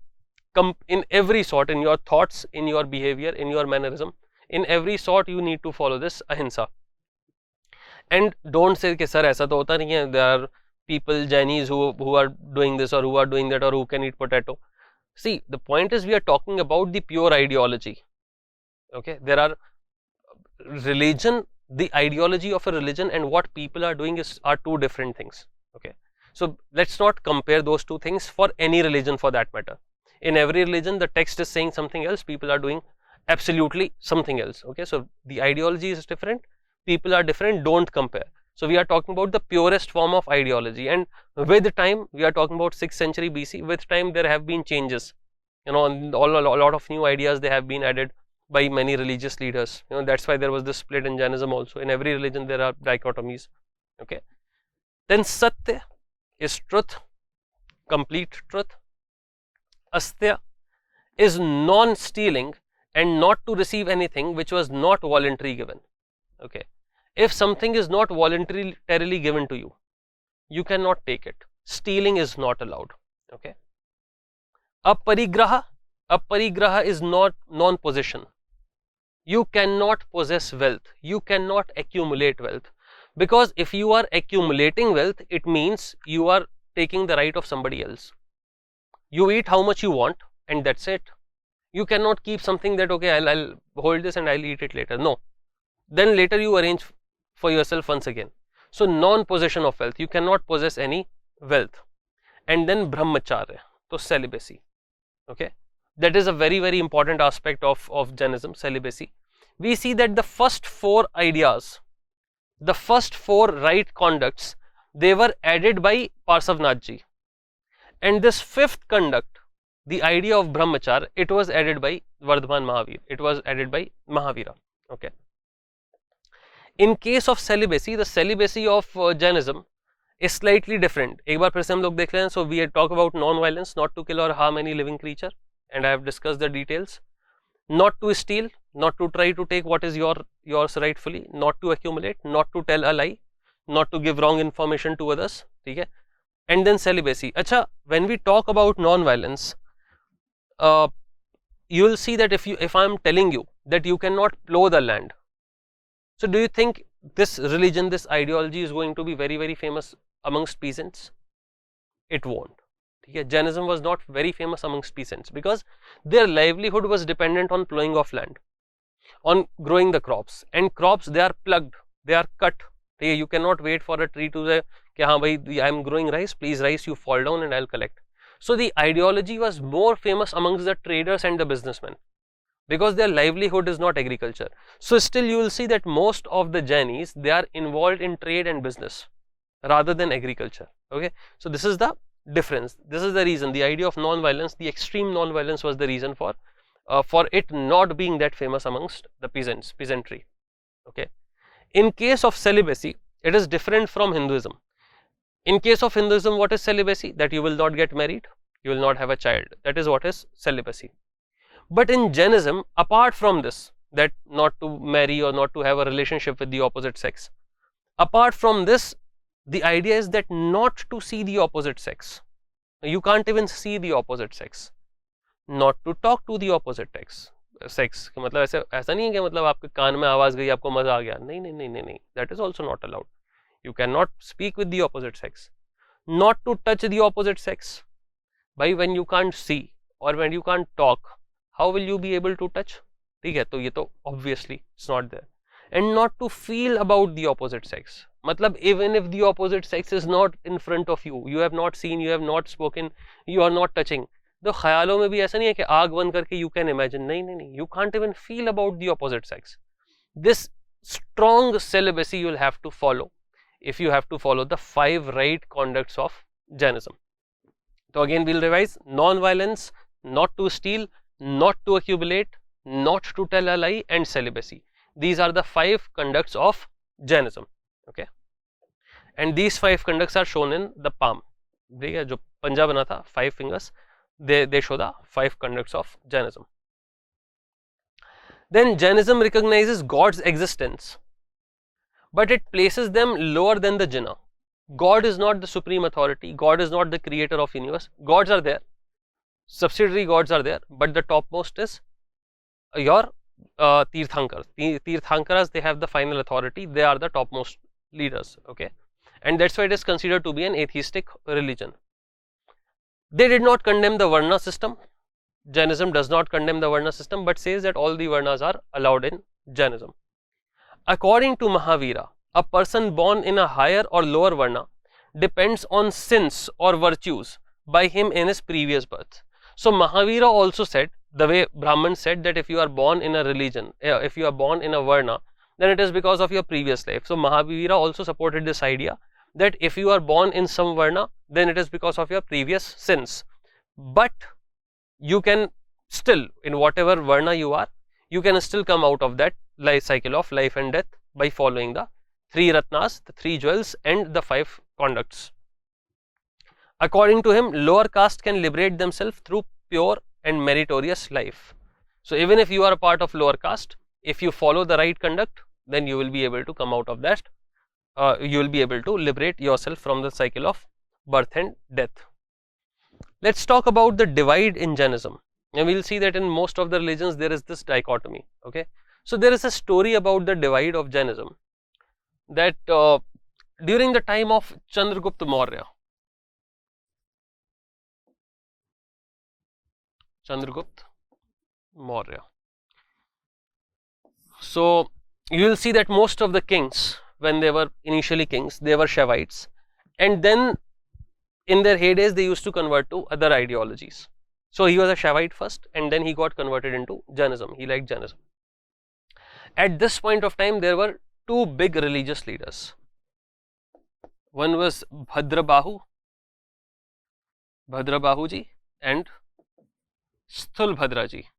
in every sort, in your thoughts, in your behavior, in your mannerism, in every sort, you need to follow this ahimsa. And don't say कि sir ऐसा तो होता नहीं है, there are people, Jainis, who are doing this or who are doing that or who can eat potato. See, the point is we are talking about the pure ideology. Okay, there are religion, the ideology of a religion and what people are doing are 2 different things. Okay, so let's not compare those 2 things for any religion for that matter. In every religion, the text is saying something else, people are doing absolutely something else. Okay, so the ideology is different, people are different, don't compare. So we are talking about the purest form of ideology, and with time, we are talking about 6th century BC, with time there have been changes, a lot of new ideas they have been added by many religious leaders. That's why there was this split in Jainism also. In every religion there are dichotomies. Okay, then Satya is truth, complete truth. Astya is non-stealing and not to receive anything which was not voluntarily given. Okay, if something is not voluntarily given to you, you cannot take it. Stealing is not allowed. Okay, aparigraha is not non-possession. You cannot possess wealth, you cannot accumulate wealth, because if you are accumulating wealth, it means you are taking the right of somebody else. You eat how much you want and that's it. You cannot keep something that, okay, I'll hold this and I'll eat it later. No, then later you arrange for yourself once again. So non-possession of wealth, you cannot possess any wealth. And then brahmacharya, so celibacy. Okay, that is a very, very important aspect of Jainism, celibacy. We see that the first 4 ideas, the first 4 right conducts, they were added by Parsavnath ji. And this 5th conduct, the idea of brahmacharya, it was added by Vardhaman Mahavir, it was added by Mahavira. Okay. In case of celibacy, the celibacy of Jainism is slightly different. एक बार फिर से हम लोग देख रहे हैं. So we talk about non-violence, not to kill or harm any living creature, and I have discussed the details. Not to steal, not to try to take what is yours rightfully, not to accumulate, not to tell a lie, not to give wrong information to others. ठीक है. And then celibacy. अच्छा, when we talk about non-violence, you will see that if I am telling you that you cannot plow the land, so do you think this religion, this ideology is going to be very, very famous amongst peasants? It won't. Okay? Jainism was not very famous amongst peasants because their livelihood was dependent on plowing of land, on growing the crops, and crops, they are plugged, they are cut. Okay? You cannot wait for a tree to say, I am growing rice, please rice, you fall down and I'll collect. So the ideology was more famous amongst the traders and the businessmen, because their livelihood is not agriculture. So still you will see that most of the Jainis, they are involved in trade and business rather than agriculture. Okay, so this is the difference. This is the reason. The idea of non-violence, the extreme non-violence, was the reason for it not being that famous amongst the peasantry. Okay, in case of celibacy, it is different from Hinduism. In case of Hinduism, what is celibacy? That you will not get married, you will not have a child. That is what is celibacy. But in Jainism, apart from this, that not to marry or not to have a relationship with the opposite sex, apart from this, the idea is that not to see the opposite sex. You can't even see the opposite sex. Not to talk to the opposite sex. मतलब ऐसा नहीं है कि मतलब आपके कान में आवाज गई, आपको मजा आ गया. नहीं. That is also not allowed. You cannot speak with the opposite sex. Not to touch the opposite sex. By when you can't see or when you can't talk, how will you be able to touch? ठीक है, तो ये तो obviously it's not there. And not to feel about the opposite sex. मतलब even if the opposite sex is not in front of you, you have not seen, you have not spoken, you are not touching. तो ख्यालों में भी ऐसा नहीं है कि आग बंद करके you can imagine. नहीं. You can't even feel about the opposite sex. This strong celibacy you will have to follow if you have to follow the 5 right conducts of Jainism. So again we'll revise: non-violence, not to steal, not to accumulate, not to tell a lie, and celibacy. These are the 5 conducts of Jainism. Okay, and these 5 conducts are shown in the palm. ठीक है, जो पंजा बना था 5 fingers, they show the 5 conducts of Jainism. Then Jainism recognizes God's existence, but it places them lower than the Jinnah. God is not the supreme authority. God is not the creator of universe. Gods are there, subsidiary gods are there, but the topmost is your Tirthankars. Tirthankaras, they have the final authority. They are the topmost leaders. Okay, and that's why it is considered to be an atheistic religion. They did not condemn the Varna system. Jainism does not condemn the Varna system, but says that all the Varnas are allowed in Jainism. According to Mahavira, a person born in a higher or lower Varna depends on sins or virtues by him in his previous birth. So Mahavira also said, the way Brahman said, that if you are born in a religion, if you are born in a Varna, then it is because of your previous life. So Mahavira also supported this idea that if you are born in some Varna, then it is because of your previous sins. But you can still, in whatever Varna you are, you can still come out of that life cycle of life and death by following the 3 Ratnas, the 3 jewels, and the 5 conducts. According to him, lower caste can liberate themselves through pure and meritorious life. So even if you are a part of lower caste, if you follow the right conduct, then you will be able to come out of that. You will be able to liberate yourself from the cycle of birth and death. Let's talk about the divide in Jainism, and we will see that in most of the religions there is this dichotomy. Okay, so there is a story about the divide of Jainism, that during the time of Chandragupta Maurya, so you will see that most of the kings, when they were initially kings, they were Shaivites, and then in their heydays they used to convert to other ideologies. So he was a Shaivite first, and then he got converted into Jainism. He liked Jainism. At this point of time, there were 2 big religious leaders. One was Bhadrabahu ji, and Sthulbhadra ji.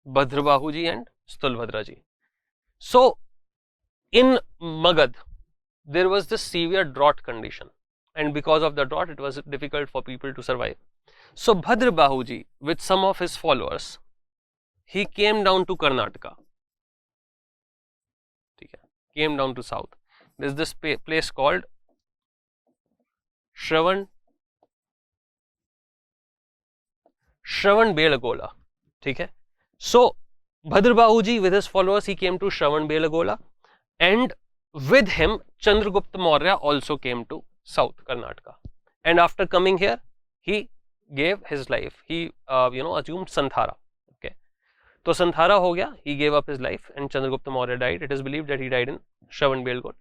Bhadrabahu ji and Sthulbhadra ji. So In Magad, there was this severe drought condition, and because of the drought, it was difficult for people to survive. So Bhadra Bahuji, with some of his followers, he came down to Karnataka. Came down to south. There's this place called Shravan Belagola. Okay. So Bhadra Bahuji with his followers, he came to Shravan Belagola, and with him Chandragupta Maurya also came to South Karnataka. And after coming here, he gave his life. He assumed Santhara. Okay. So Santhara ho gaya, he gave up his life, and Chandragupta Maurya died. It is believed that he died in Shravan Belagola.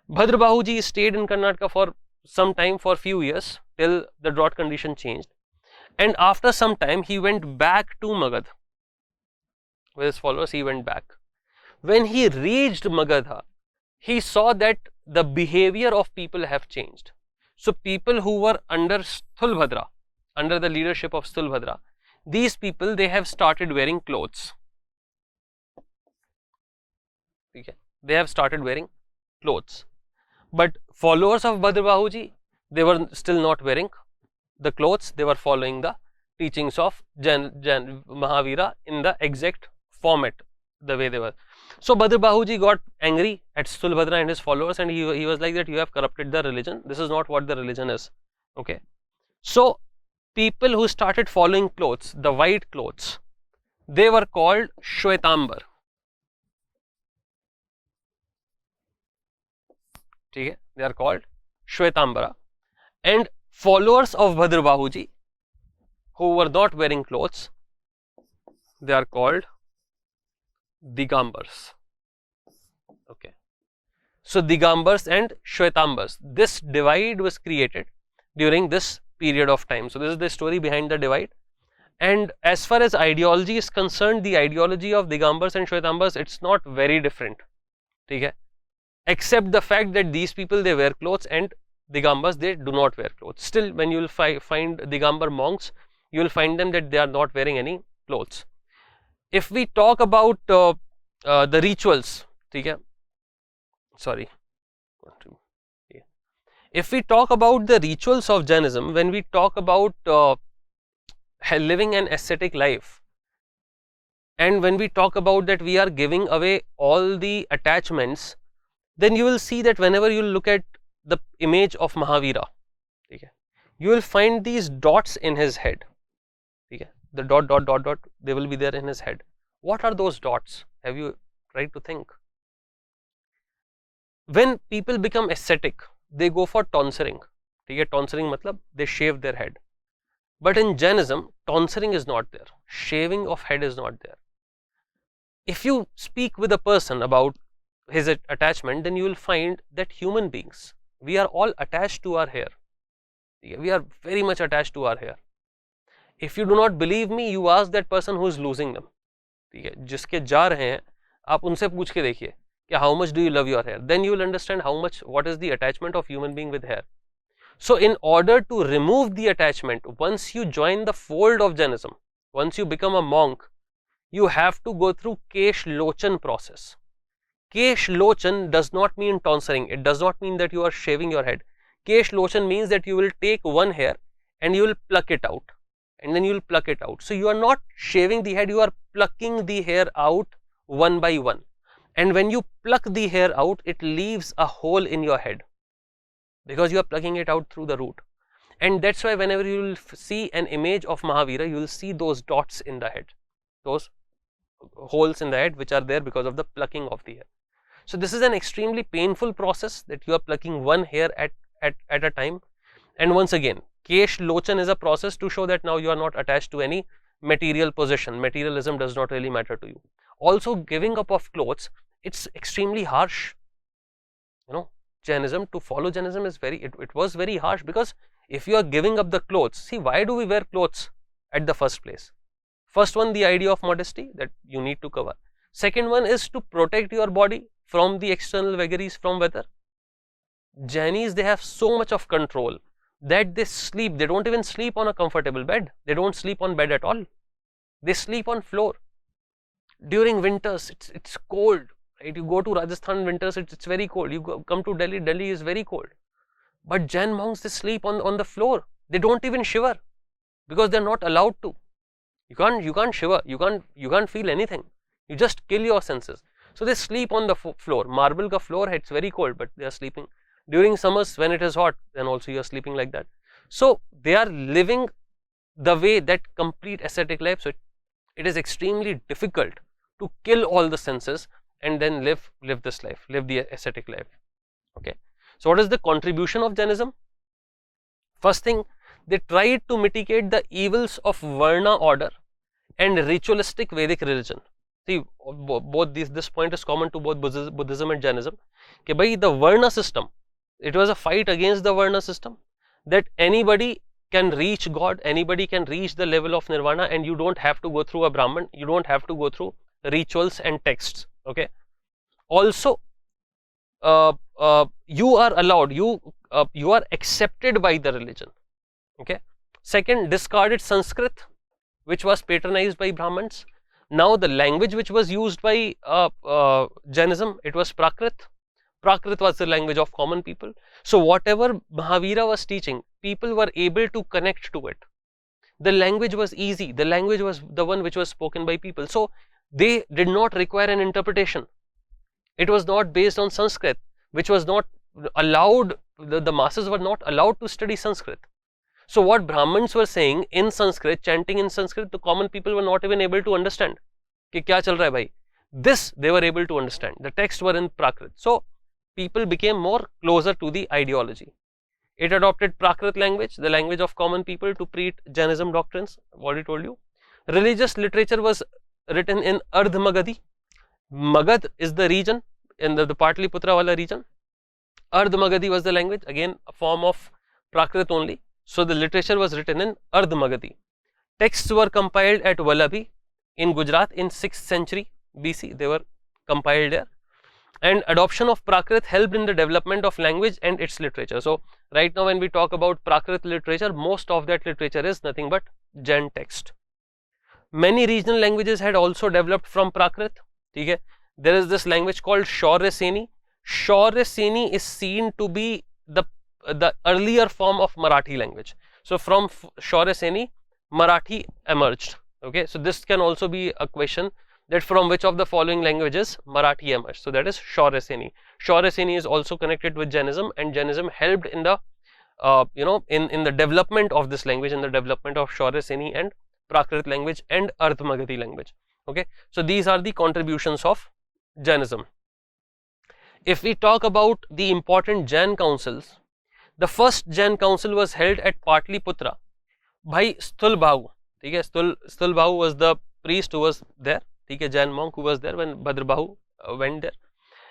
Bhadra Bahuji stayed in Karnataka for some time, for few years, till the drought condition changed. And after some time, he went back to Magad. With his followers, he went back. When he reached Magadha, he saw that the behavior of people have changed. So people who were under Sthulbhadra, under the leadership of Sthulbhadra, these people, they have started wearing clothes. Okay. They have started wearing clothes. But followers of Bhadra Bahuji, they were still not wearing the clothes. They were following the teachings of Mahavira in the exact format, the way they were. So Bhadra Bahuji got angry at Sthulbhadra and his followers, and he was like that, you have corrupted the religion. This is not what the religion is. Okay. So people who started following clothes, the white clothes, they were called Shwetambar. Okay. They are called Shwetambara. And followers of Bhadra Bahuji who were not wearing clothes, they are called Digambars. Okay. So Digambars and Shwetambars, this divide was created during this period of time. So this is the story behind the divide. And as far as ideology is concerned, the ideology of Digambars and Shwetambars, it's not very different. Okay. Except the fact that these people, they wear clothes, and Digambars, they do not wear clothes. Still, when you will find Digambar monks, you will find them that they are not wearing any clothes. If we talk about the rituals, okay, sorry, if we talk about the rituals of Jainism, when we talk about living an ascetic life, and when we talk about that we are giving away all the attachments, then you will see that whenever you look at the image of Mahavira, okay, you will find these dots in his head. Okay. The dot, they will be there in his head. What are those dots? Have you tried to think? When people become ascetic, they go for tonsuring. Okay. Tonsuring matlab they shave their head. But in Jainism, tonsuring is not there. Shaving of head is not there. If you speak with a person about his attachment, then you will find that human beings, we are all attached to our hair. We are very much attached to our hair. If you do not believe me, you ask that person who is losing them. जिसके जा रहे हैं, आप उनसे पूछ के देखिए कि how much do you love your hair? Then you will understand what is the attachment of human being with hair. So in order to remove the attachment, once you join the fold of Jainism, once you become a monk, you have to go through Kesh Lochan process. Kesh Lochan does not mean tonsuring. It does not mean that you are shaving your head. Kesh Lochan means that you will take one hair and you will pluck it out, and then you will pluck it out. So you are not shaving the head, you are plucking the hair out one by one. And when you pluck the hair out, it leaves a hole in your head because you are plucking it out through the root. And that's why whenever you will see an image of Mahavira, you will see those dots in the head, those holes in the head which are there because of the plucking of the hair. So this is an extremely painful process that you are plucking one hair at a time. And once again, Kesh Lochan is a process to show that now you are not attached to any material possession. Materialism does not really matter to you. Also, giving up of clothes, it's extremely harsh. You know, Jainism, to follow Jainism is it was very harsh, because if you are giving up the clothes, see, why do we wear clothes at the first place? First one, the idea of modesty, that you need to cover. Second one is to protect your body from the external vagaries, from weather. Jainis, they have so much of control that they sleep. They don't even sleep on a comfortable bed. They don't sleep on bed at all. They sleep on floor. During winters, it's cold, right? You go to Rajasthan in winters, it's very cold. You come to Delhi, Delhi is very cold. But Jain monks, they sleep on the floor. They don't even shiver because they're not allowed to. You can't shiver. You can't feel anything. You just kill your senses. So they sleep on the floor. Marble ka floor, it's very cold, but they are sleeping. During summers when it is hot, then also you are sleeping like that. So they are living the way that complete ascetic life. So it is extremely difficult to kill all the senses and then live this life, live the ascetic life. Okay. So what is the contribution of Jainism? First thing, they tried to mitigate the evils of Varna order and ritualistic Vedic religion. See, both this point is common to both Buddhism and Jainism. Okay, by the Varna system, it was a fight against the Varna system, that anybody can reach God, anybody can reach the level of Nirvana, and you don't have to go through a Brahman, you don't have to go through rituals and texts. Okay. Also, you are allowed, you are accepted by the religion. Okay. Second, discarded Sanskrit, which was patronized by Brahmins. Now the language which was used by Jainism, it was Prakrit. Prakrit was the language of common people. So whatever Mahavira was teaching, people were able to connect to it. The language was easy. The language was the one which was spoken by people. So they did not require an interpretation. It was not based on Sanskrit, which was not allowed. The masses were not allowed to study Sanskrit. So what Brahmins were saying in Sanskrit, chanting in Sanskrit, the common people were not even able to understand. Ki kya chal raha hai bhai? This they were able to understand. The texts were in Prakrit. So people became more closer to the ideology. It adopted Prakrit language, the language of common people, to preach Jainism doctrines. What I told you. Religious literature was written in Ardh Magadhi. Magad is the region, in the Patliputra wala region. Ardh Magadhi was the language, again a form of Prakrit only. So the literature was written in Ardh Magadhi. Texts were compiled at Vallabhi in Gujarat in 6th century BC. They were compiled there. And adoption of Prakrit helped in the development of language and its literature. So right now when we talk about Prakrit literature, most of that literature is nothing but Jain text. Many regional languages had also developed from Prakrit. Okay? There is this language called Shaurya Seni. Shaurya Seni is seen to be the earlier form of Marathi language. So from Shaurya Seni, Marathi emerged. Okay, so this can also be a question, that from which of the following languages Marathi emerged. So that is Shaurya Seni. Shaurya Seni is also connected with Jainism, and Jainism helped in the in the development of this language, in the development of Shaurya Seni and Prakrit language and Ardh Magadhi language. Okay, so these are the contributions of Jainism. If we talk about the important Jain councils, the first Jain council was held at Patliputra by Stulbhahu. Okay, Stulbhahu was the priest who was there, okay, Jain monk who was there when Bhadrabahu went there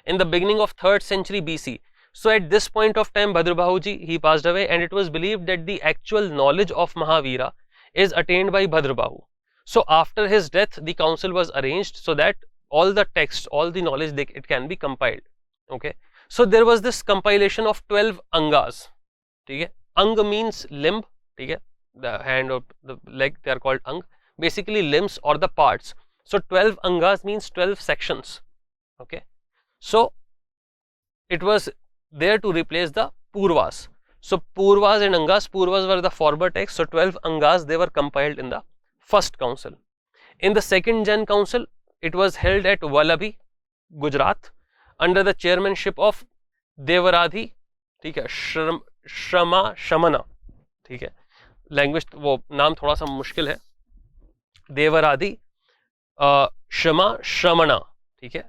in the beginning of 3rd century BC. So at this point of time, Bhadrabahu ji, he passed away, and it was believed that the actual knowledge of Mahavira is attained by Bhadrabahu. So after his death, the council was arranged so that all the texts, all the knowledge, it can be compiled. Okay, so there was this compilation of 12 angas. Okay, ang means limb. Okay, the hand or the leg, they are called ang. Basically limbs or the parts. So 12 angas means 12 sections. Okay, so it was there to replace the purvas. So purvas and angas, purvas were the former texts. So 12 angas, they were compiled in the first council. In the second Jain council, it was held at Vallabhi, Gujarat, under the chairmanship of Devaradhi, ठीक है, श्रमा शमना, ठीक है, language वो नाम थोड़ा सा मुश्किल है, देवरादि शमा श्रमणा, ठीक है,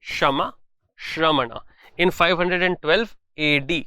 शमा श्रमणा in 512 AD.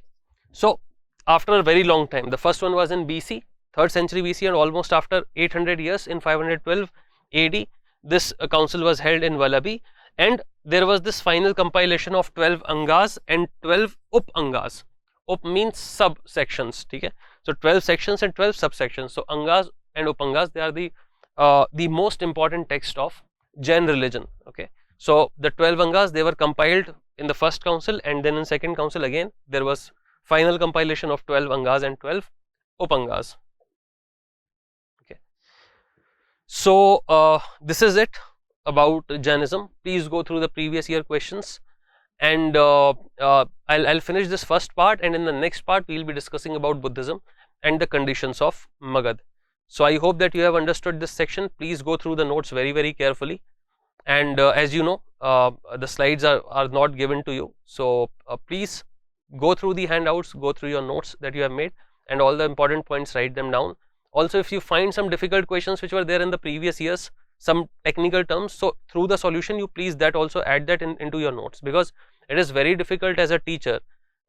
So after a very long time, the first one was in BC, 3rd century BC, and almost after 800 years in 512 AD, this council was held in Vallabhi, and there was this final compilation of 12 angas and 12 up-angas. Up means subsections, okay? So 12 sections and 12 subsections. So angas and up-angas, they are the most important text of Jain religion, okay? So the 12 angas, they were compiled in the first council, and then in second council again there was final compilation of 12 angas and 12 up-angas. Okay. So this is it. about Jainism, please go through the previous year questions, and I'll finish this first part, and in the next part we'll be discussing about Buddhism and the conditions of Magad. So I hope that you have understood this section. Please go through the notes very carefully, and as you know, the slides are not given to you, so please go through the handouts, go through your notes that you have made, and all the important points, write them down. Also, if you find some difficult questions which were there in the previous years, some technical terms, so through the solution you please that also add that into your notes, because it is very difficult as a teacher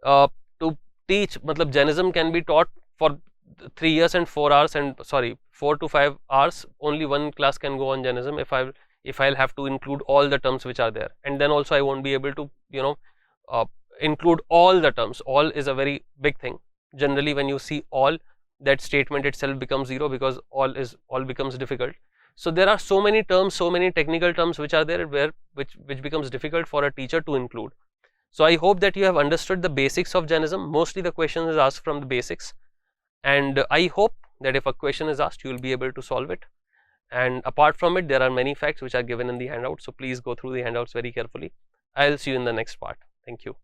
to teach. Matlab Jainism can be taught for 3 years and 4 hours, and 4 to 5 hours, only one class can go on Jainism if I'll have to include all the terms which are there, and then also I won't be able to include all the terms. All is a very big thing. Generally when you see all, that statement itself becomes zero, because all becomes difficult. So there are so many terms, so many technical terms which are there which becomes difficult for a teacher to include. So I hope that you have understood the basics of Jainism. Mostly the question is asked from the basics, and I hope that if a question is asked you will be able to solve it. And apart from it, there are many facts which are given in the handout, so please go through the handouts very carefully. I'll see you in the next part. Thank you.